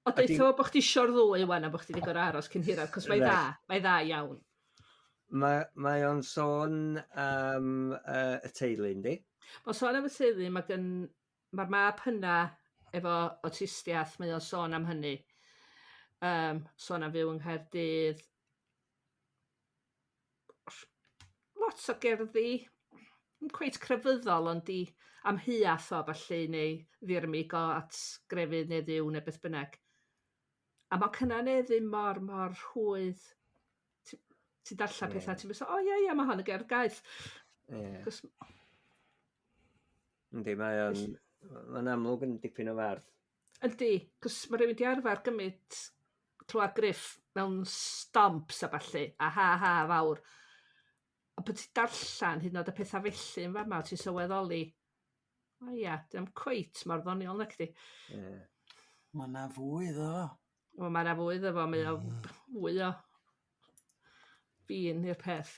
O, deitha bod chdi isio'r ddwy wan a bod chdi wedi gorau aros cyn hirad, cos mae dda iawn. Mae o'n sôn am y teulu, yndi? Mae'n sôn am y teulu, mae gen Mae'r mab hynna efo awtistiaeth, mae o'n sôn am hynny. Sôn am fyw yng Nghaerdydd. Lots o gerddi, yn cweit crefyddol, ond di amheuaeth o falle, neu ddirmig o at grefydd neu ddiw neu beth bynnag. A mae cynaneddu mor rhwydd. Ti'n darllen pethau, ti'n meddwl, ie, mae hon y gerdd gaeth. Yndi, mae'n amlwg yn dipyn o fardd. Yndi, cos mae rhywun wedi arfer gymryd clywed griff mewn stomps a falle, a ha fawr. A bod ti'n darllen hyd yn oed y pethau felly yn fama, ti'n sylweddoli, dim cweit mor ddoniol na chdi. Mae yna fwy iddo fo. Mae yna fwy iddo fo, mae o fwy o fin i'r peth,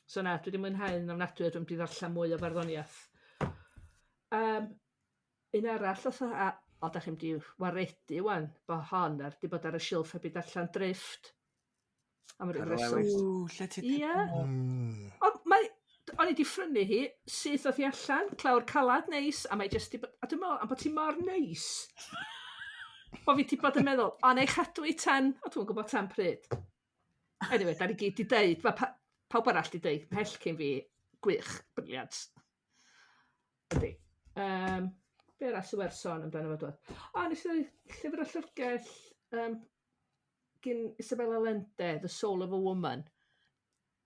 So na, dwi wedi mwynhau yn ofnadwy, dwi'n wedi darllen mwy o farddoniaeth. Un arall, o da chi'n di waredu wan, bo hon di bod ar y silff heb i darllen Drift. Am ryw reswm. Lle ti O'n i di ffrynu hi, syth oedd hi allan, clawr calad neis, a mae jyst a dwi'n meddwl, am bod ti mor neis. Bo fi di bod yn meddwl, neu chadw i tan, o dwi'n gwybod tan pryd. Anyway, da ni gyd di deud, pawb arall di deud, mhell cyn fi, gwych, briliant. Ydy. Be arall sy'n werth sôn amdano fo dod? Nes i llyfr o llyfrgell gyn Isabella Lende, The Soul of a Woman.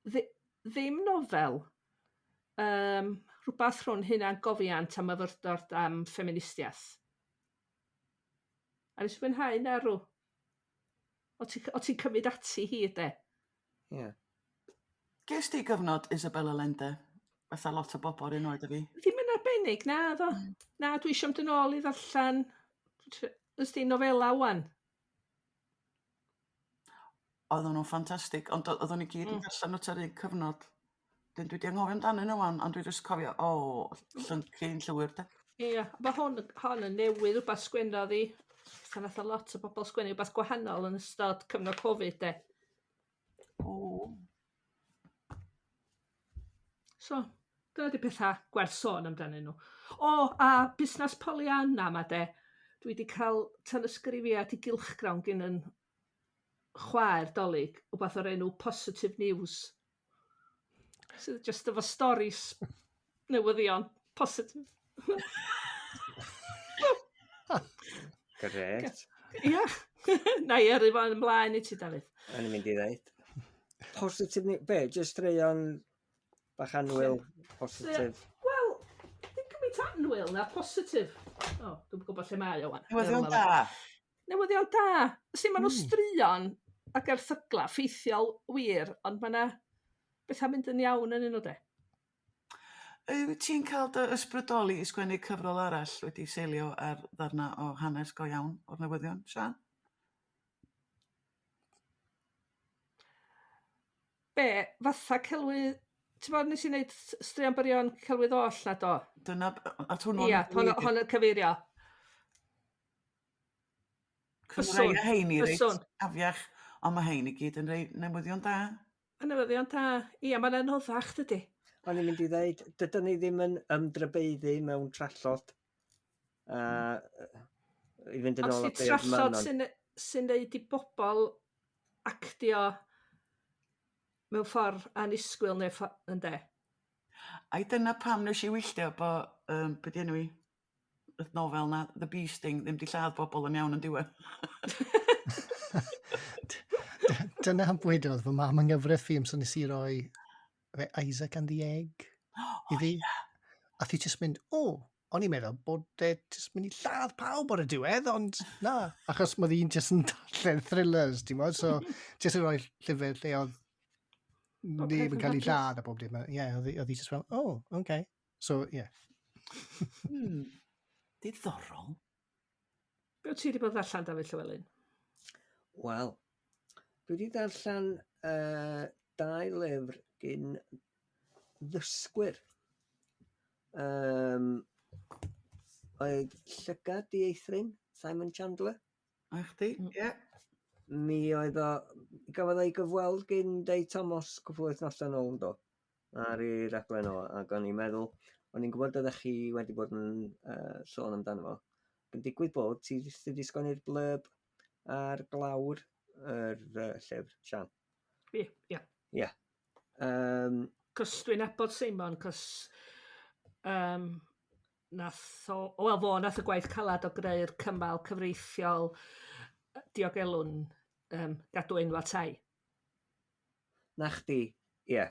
Ddim nofel, rhywbeth rhwng hynna'n gofiant am myfyrdod am ffeministiaeth. A nes i fwynhau narw. O ti'n cymryd ati hi, de? Ie. Ges di gyfnod Isabella Lende? Fatha lot o bobl un oed o fi. Ddim yn arbennig, na ddo. Na, dwi eisiau mynd yn ôl i ddarllen. Ys di nofela wan. Oedden nhw'n ffantastig, ond oedden ni gyd yn darllen nhw tar un cyfnod. Dyn dwi wedi anghofio amdano nhw wan, ond dwi jyst cofio, llyncu'n llwyr, de. Ie, mae hon yn newydd rhywbeth sgwennodd hi. Tan atho lot o bobl sgwennu rhywbeth gwahanol yn ystod cyfnod Covid, de. So, dyna di pethau gwerth sôn amdanyn nhw. A busnes Pollyanna yma, de. Dwi wedi cael tanysgrifiad i gylchgrawn gyn yn chwaer dolyg, wbeth o'r enw Positive News. Sydd just efo stories newyddion positif. Gret. Ia. Na i yrru fo'n ymlaen i ti, Dafydd. Yn mynd i ddeud. Positif ni... Be, jyst reion bach anwyl positif. Wel, ddim gymaint anwyl na positif. Dwi'n gwybod lle mae o wan. Newyddion da. Newyddion da. Ysdi, maen nhw straeon ac erthygla ffeithiol wir, ond mae yna bethau mynd yn iawn yn un o de. Ti'n cael dy ysbrydoli i sgwennu cyfrol arall wedi seilio ar ddarna o hanes go iawn o'r newyddion, Siân? Be, fatha celwydd... Ti'n bod nes i wneud straeon byrion celwydd oll na do? Dyna, at hwnnw... Ia, hon yn cyfeirio. Cymryd a heini reit afiach, ond mae heini gyd yn rei newyddion da. Y newyddion da. Ia, mae'n anoddach, dydy. O'n i'n mynd i ddeud, dydyn ni ddim yn ymdrybeiddu mewn trallod. I fynd yn ôl o be oedd Manon. Trallod sy'n neud i bobl actio mewn ffordd anisgwyl neu yn de. A dyna pam nes i wylltio bod, beth enw i, y nofel na, The Bee Sting, ddim di lladd bobl yn iawn yn diwedd. Dyna am bwydodd fy mam yn gyfraith fi amser nes i roi Isaac and the Egg i fi. A thi jyst mynd, o'n i'n meddwl bod e jyst mynd i lladd pawb ar y diwedd, ond na, achos mae ddi'n jyst yn darllen thrillers, ti'n modd, so jyst yn rhoi llyfr lle oedd neb yn cael ei lladd a bob dim. Ie, oedd hi jyst fel, okay. So, ie. Diddorol. Be wyt ti wedi bod allan, Dafydd Llewelyn? Wel, dwi wedi darllen 2 lyfr gyn ddysgwyr. Oedd Llygad Dieithrin, Simon Chandler. A chdi? Ie. Mi oedd o, gafodd ei gyfweld gyn Dei Thomas cwpl wythnosau nôl yn do, ar ei raglen o, ac o'n i'n meddwl, o'n i'n gwybod oeddech chi wedi bod yn sôn amdano fo. Yn digwydd bod, ti wedi sgwennu'r blurb ar glawr yr llyfr, Siân? Ie. Ie. Cos dwi'n abod Seimon, cos nath y gwaith calad o greu'r cymal cyfreithiol diogelwn gadw enwa tai. Na chdi, ie.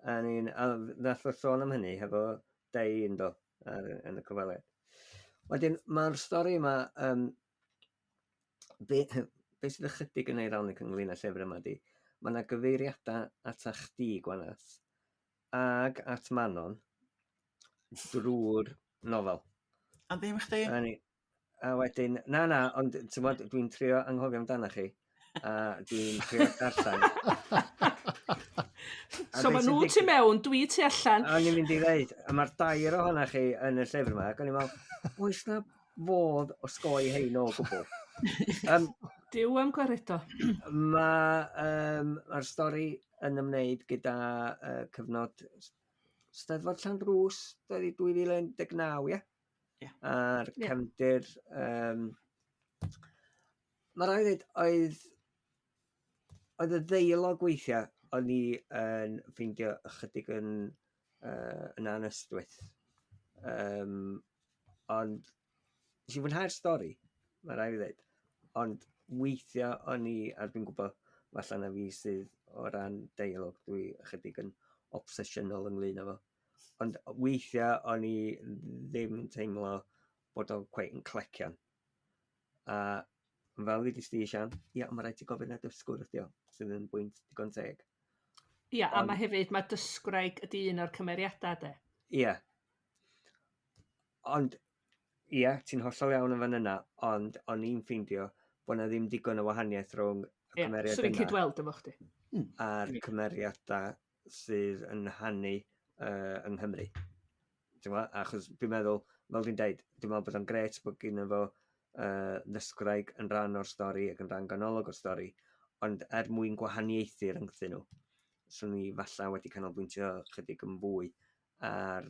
Nath o sôn am hynny hefo dau un do yn y cyfaliad. Wedyn, mae'r stori yma, be sydd ychydig yn ei rawn ynglyn â llyfr yma di, mae yna gyfeiriadau at a chdi, Gwanas, ag at Manon drwy'r nofel. A ddim chdi? A wedyn, na, ond dwi'n trio anghofio amdano chi, a dwi'n trio darllen. So mae nhw tu mewn, dwi tu allan. A o'n i'n mynd i ddeud, a mae'r dair ohona chi yn y llyfr yma, ac o'n i'n meddwl, oes na fodd o sgoi hein o gwbl. Diw am gwaredo. Mae'r stori yn ymwneud gyda cyfnod Steddfod Llandrws, 2019, ie? A'r cefndir... Mae rhaid ddweud, oedd y ddeialog weithiau o'n i yn ffeindio ychydig yn anystwyth. Ond, nes i fwynhau'r stori, mae rhaid ddweud, ond weithiau o'n i, a dwi'n gwybod falle na fi sydd o ran deialog, dwi ychydig yn obsesiynol ynglyn â fo. Ond weithiau o'n i ddim yn teimlo bod o'n cweit yn clecian. A fel wedi sti, Siân, mae rhaid ti gofyn y dysgwr ydi o, sydd yn bwynt digon teg. Ie, a mae hefyd, mae dysgwraig ydi un o'r cymeriadau, de? Ie. Ond, ti'n hollol iawn yn fan yna, ond o'n i'n ffeindio bod na ddim digon o wahaniaeth rhwng y cymeriad so ni'n cydweld efo chdi. A'r cymeriadau sydd yn hannu yng Nghymru. Achos dwi'n meddwl, fel dwi'n deud, dwi'n meddwl bod o'n gret bod gen efo ddysgwraig yn rhan o'r stori ac yn rhan ganolog o'r stori, ond mwyn gwahaniaethu rhwngthyn nhw. So ni falle wedi canolbwyntio chydig yn fwy ar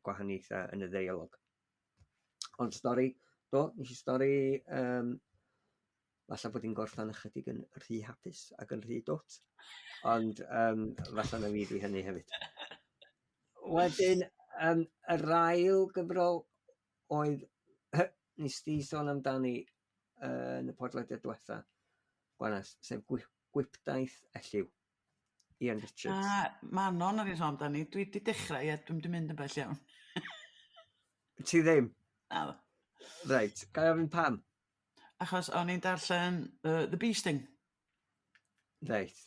gwahaniaethau yn y ddeialog. Ond stori, nes i stori, falle bod hi'n gorffan ychydig yn rhy hapus ac yn rhy dwt. Ond falle na fi di hynny hefyd. Wedyn, yr ail gyfrol oedd, nes di sôn amdani yn y podlediad diwetha, Gwanas, sef gwipdaeth elliw. Ian Richards. Manon ar ei sôn amdani, dwi wedi dechrau, dwi'n wedi mynd yn bell iawn. Ti ddim? Na. Reit, gai ofyn pam? Achos o'n i'n darllen The Beasting. Reit.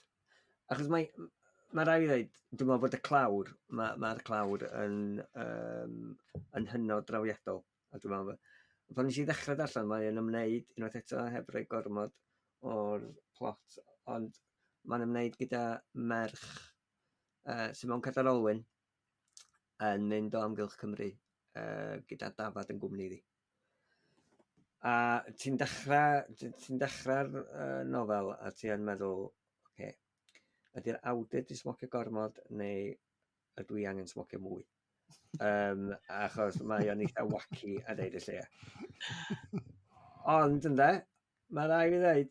Achos mae rhaid i ddweud, dwi'n meddwl bod y clawr, mae'r clawr yn hynod drawiadol. A dwi'n meddwl, pan nes i ddechrau darllen, mae'n ymwneud, unwaith eto heb roi gormod o'r plot, ond mae'n ymwneud gyda merch sy'n mewn cadwolwyn yn mynd o Amgylch Cymru gyda Dafydd yn gwmni iddi. A ti'n dechrau'r nofel a ti'n meddwl, ydy'r awdur di smocio gormod neu ydw i angen smocio mwy? Achos mae o'n eitha wacky a deud y lle. Ond ynddo, mae rhaid i ddweud,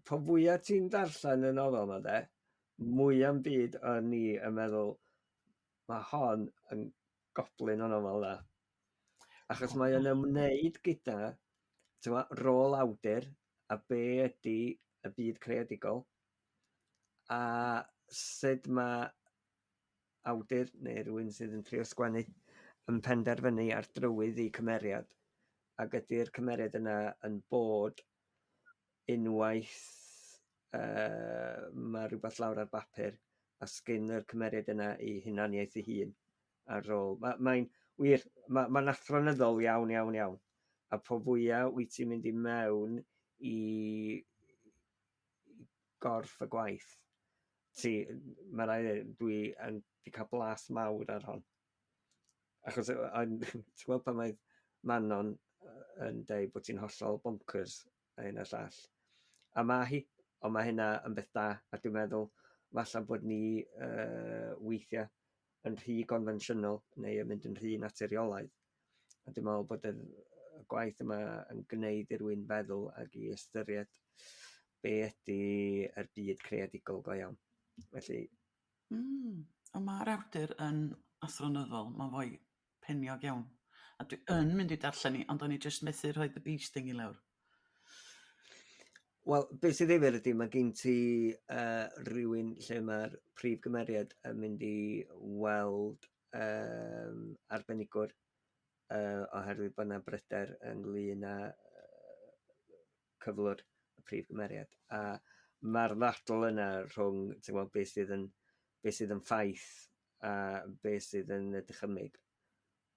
po fwyaf ti'n darllen y nofel yma, mwy am byd o'n i yn meddwl, mae hon yn goblin o nofel dda. Achos mae o'n ymwneud gyda rôl awdur a be ydy y byd creadigol a sut mae awdur neu rhywun sydd yn trio sgwennu yn penderfynu ar drywydd i cymeriad ac ydy'r cymeriad yna yn bod unwaith mae rhywbeth lawr ar bapur a sgyn yr cymeriad yna i hunaniaeth ei hun ar ôl. Mae'n wir, mae'n athronyddol iawn. A po fwyaf wyt ti'n mynd i mewn i gorff y gwaith. Mae rhaid dwi yn cael blas mawr ar hon. Achos ti'n gweld pan mae Manon yn deud bod ti'n hollol bonkers a hyn a llall. A mae hi, ond mae hynna yn beth da, a dwi'n meddwl falle bod ni weithiau yn rhy gonfensiynol neu yn mynd yn rhy naturiolaidd. A dwi'n meddwl bod y gwaith yma yn gwneud i rywun feddwl ac i ystyried be ydy yr byd creadigol go iawn. Felly, Ond mae'r awdur yn athronyddol, mae'n fwy peniog iawn. A dwi yn mynd i darllen ni, ond o'n i jyst methu rhoi y bee sting i lawr. wel, beth sydd ddifyr ydy, mae gen ti rhywun lle mae'r prif gymeriad yn mynd i weld arbenigwr oherwydd bod yna bryder ynglyn â cyflwr y prif gymeriad. A mae'r ddadl yna rhwng beth sydd yn ffaith a beth sydd yn y dychymyg.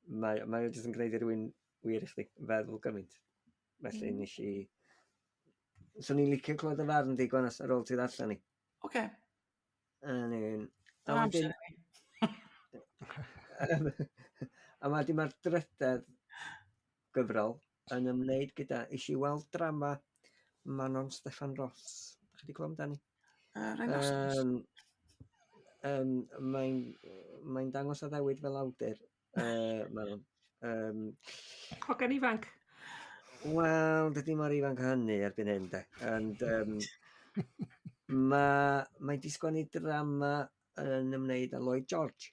Mae o jyst yn gwneud i rywun wir i chdi feddwl gymaint. Felly nes i... Swn i'n licio clywed y farn di, Gwanas, ar ôl ti ddarllen ni. Oce. A wedyn... a wedyn mae'r drydedd gyfrol yn ymwneud gyda eisiau weld drama Manon Steffan Ross. Chi wedi clywed amdani? Mae'n dangos a ddewid fel awdur. Manon. Hogan ifanc. Wel, dydy mor ifanc hynny erbyn hyn, de. And mae di sgwennu drama yn ymwneud â Lloyd George.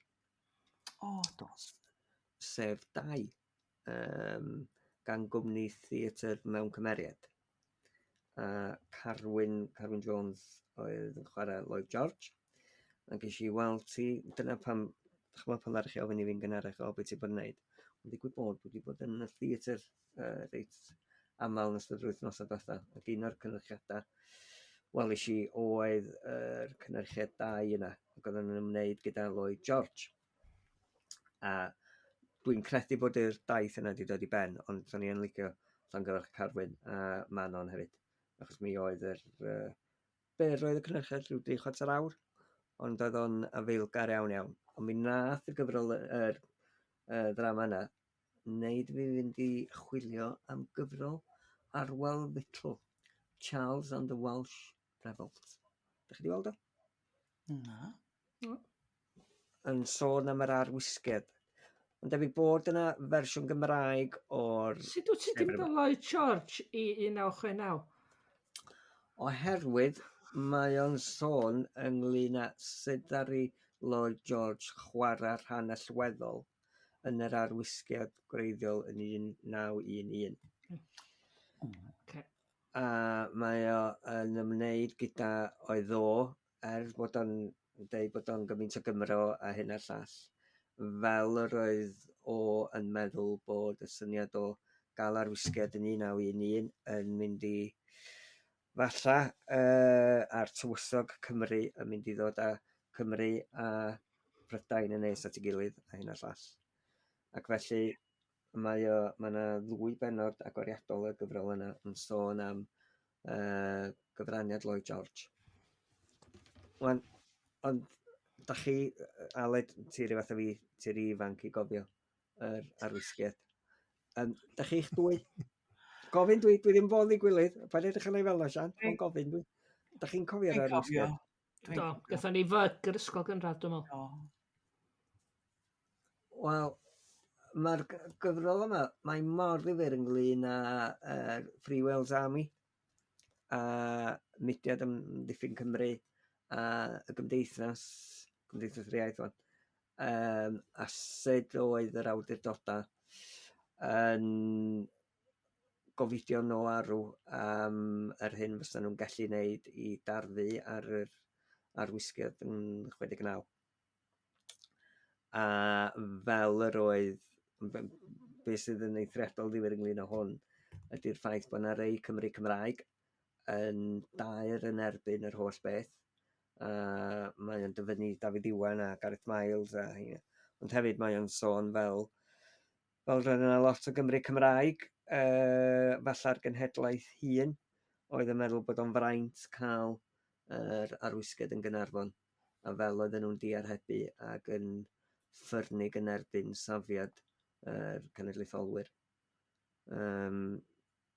O, dos. Sef 2. Gan gwmni theatr mewn cymeriad. Carwyn Jones oedd yn chwarae Lloyd George. Ac eisiau weld ti, dyna pam ddechrau chi ofyn i fi'n gynharach o beth ti'n bod yn gwneud. Wedi bod yn y theatr reit aml yn ystod yr wythnos o bethau. Ac un o'r cynrychiadau welis i oedd yr cynrychiad 2 yna, ac oedd yn ymwneud gyda Lloyd George. A dwi'n credu bod yr daith yna wedi dod i ben, ond o'n i yn licio Llongyfarch Carwyn a Manon hefyd. Achos mi oedd roedd y cynrychiad rhyw 3/4 awr, ond oedd o'n afeilgar iawn. Ond mi nath y gyfrol yr ddrama yna wneud fi fynd i chwilio am gyfrol Arwel Fitl, Charles and the Welsh Revolt. Dych chi wedi weld o? Na. Yn sôn am yr arwisgiad. Ond debyg bod yna fersiwn Gymraeg o'r... Sut wyt ti wedi mynd o Lloyd George i 1969? Oherwydd mae o'n sôn ynglyn â sut ddaru Lloyd George chwarae rhan allweddol yn yr arwisgiad gwreiddiol yn 1911. Okay. A mae o yn ymwneud gyda oedd bod o'n deud bod o'n gymaint o Gymro a hyn a'r llall, fel yr oedd yn meddwl bod y syniad o gael arwisgiad yn 1911 yn mynd i falla ar tywysog Cymru yn mynd i ddod â Cymru a Prydain yn nes at ei gilydd a hyn a'r llall. Ac felly mae yna 2 bennod agoriadol y gyfrol yna yn sôn am gyfraniad Lloyd George. Ond da chi, Aled, ti rhyw fath o fi, ti'r ifanc i gofio yr arwisgiad. Da chi'ch 2? Gofyn dwi ddim fod i gilydd. Pa'n edrych yna i fel o, Siân? Ond gofyn dwi. Da chi'n cofio'r arwisgiad? Do, gathon ni fyg yr ysgol gynradd, dwi'n meddwl. Wel, mae'r gyfrol yma, mae mor ddifyr ynglyn â Free Wales Army a mudiad Amddiffyn Cymru a y gymdeithas yr iaith o'n. A sut oedd yr awdurdodau yn gofidio nhw arw am yr hyn fysa nhw'n gallu wneud i darfu ar yr arwisgiad yn 69. A fel yr oedd, beth sydd yn eithriadol ddifyr ynglyn â hwn ydy'r ffaith bod yna rei Cymru Cymraeg yn dair yn erbyn yr holl beth. Mae o'n dyfynnu Dafydd a Gareth Miles a hynny. Ond hefyd mae o'n sôn fel roedd yna lot o Gymru Cymraeg falla'r genhedlaeth hun oedd yn meddwl bod o'n fraint cael yr arwisgiad yn Gaernarfon a fel oedden nhw'n diarhebu ac yn ffyrnig yn erbyn safiad yr cenedlaetholwyr.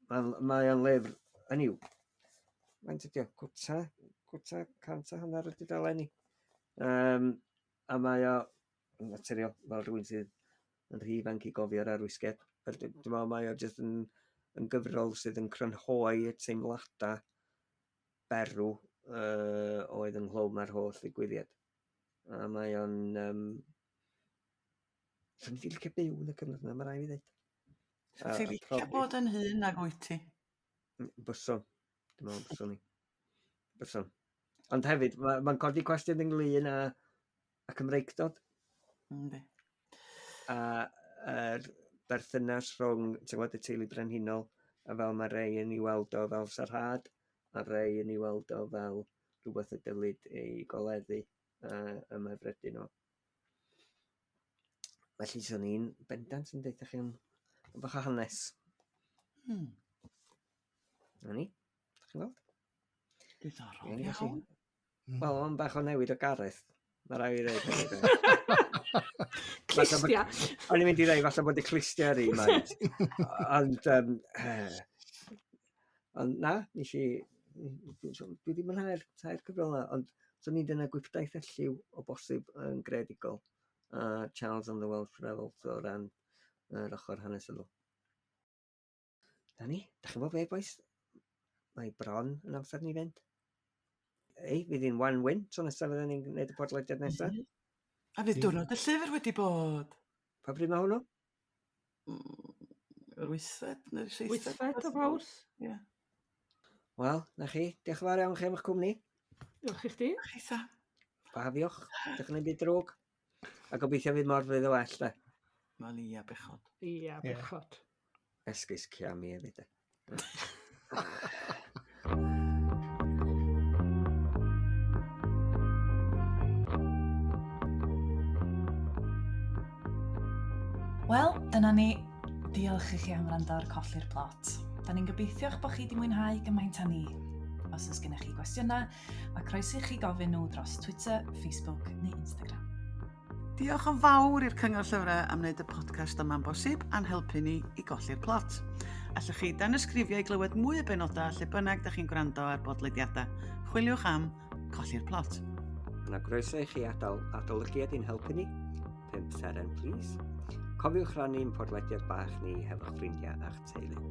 Mae o'n lyfr, hynny yw, mae'n tydio, cwta 100 y dudaleni. A mae o naturiol fel rhywun sydd yn rhy ifanc i gofio'r arwysgeb. Dwi'n meddwl mae o jyst yn gyfrol sydd yn crynhoi y teimladau berw oedd ynghlwm ar holl ddigwyddiad. A mae o'n... Sa'n ni'n licio byw yn y cyfnod yna, mae rai fi ddweud. Ti'n licio bod yn hyn ag wyt ti? Byswn. Dwi'n meddwl byswn ni. Byswn. Ond hefyd, mae'n codi cwestiwn ynglyn â Cymreigdod. Yndi. A'r berthynas rhwng y teulu brenhinol a fel mae rei yn ei weld o fel sarhad a rei yn ei weld o fel rhywbeth y dylid ei goleddu ym hyfrydyn nhw. Felly swn i'n bendant yn deitha chi am bach o hanes. Na ni? Dach chi'n gweld? Diddorol iawn. Wel, mae'n bach o newid o Gareth. Mae rai i reid. Clistia. O'n i'n mynd i ddweud, falle bod y clistia ar un maint. Ond na, nes i... Dwi ddim yn haer tair cyfrolau, ond so ni dyna gwybodaeth elliw o bosib yn greadigol. Charles on the Welsh Rebels o ran yr ochr hanesyddol. Na ni, dach chi'n bod fe, boys? Mae bron yn amser ni fynd. Ei, fydd hi'n one win, so nesaf fydden ni'n gwneud y podlediad nesaf. A fydd diwrnod y llyfr wedi bod. Pa bryd mae hwnnw? Yr wythfed neu'r seithfed? Wythfed o Fawrth. Ie. Wel, na chi, diolch yn fawr iawn chi am eich cwmni. Diolch i chdi. Eitha. Bafiwch, diolch yn ei byd drwg. A gobeithio fydd mor fydd o well, de. Wel ia bechod. Ia, bechod. Esgus ciami hefyd, de. Wel, dyna ni. Diolch i chi am wrando ar Colli'r Plot. Da ni'n gobeithio'ch bod chi wedi mwynhau gymaint â ni. Os oes gennych chi gwestiynau, mae croeso i chi gofyn nhw dros Twitter, Facebook neu Instagram. Diolch yn fawr i'r Cyngor Llyfrau am wneud y podcast yma'n bosib a'n helpu ni i golli'r plot. Allwch chi dan ysgrifio i glywed mwy o benodau lle bynnag da chi'n gwrando ar bodlediadau. Chwiliwch am Colli'r Plot. Yna groeso i chi adolygiad i'n helpu ni. 5 seren, please. Cofiwch rannu'n podlediad bach ni hefo'ch ffrindiau a'ch teulu.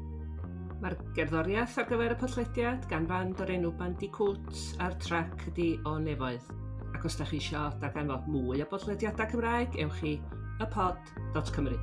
Mae'r gerddoriaeth ar gyfer y podlediad gan fand o'r enw Bandicoots a'r trac ydi o Nefoedd. Ac os da chi eisiau darganfod mwy o bodlediadau Cymraeg, ewch i ypod.cymru.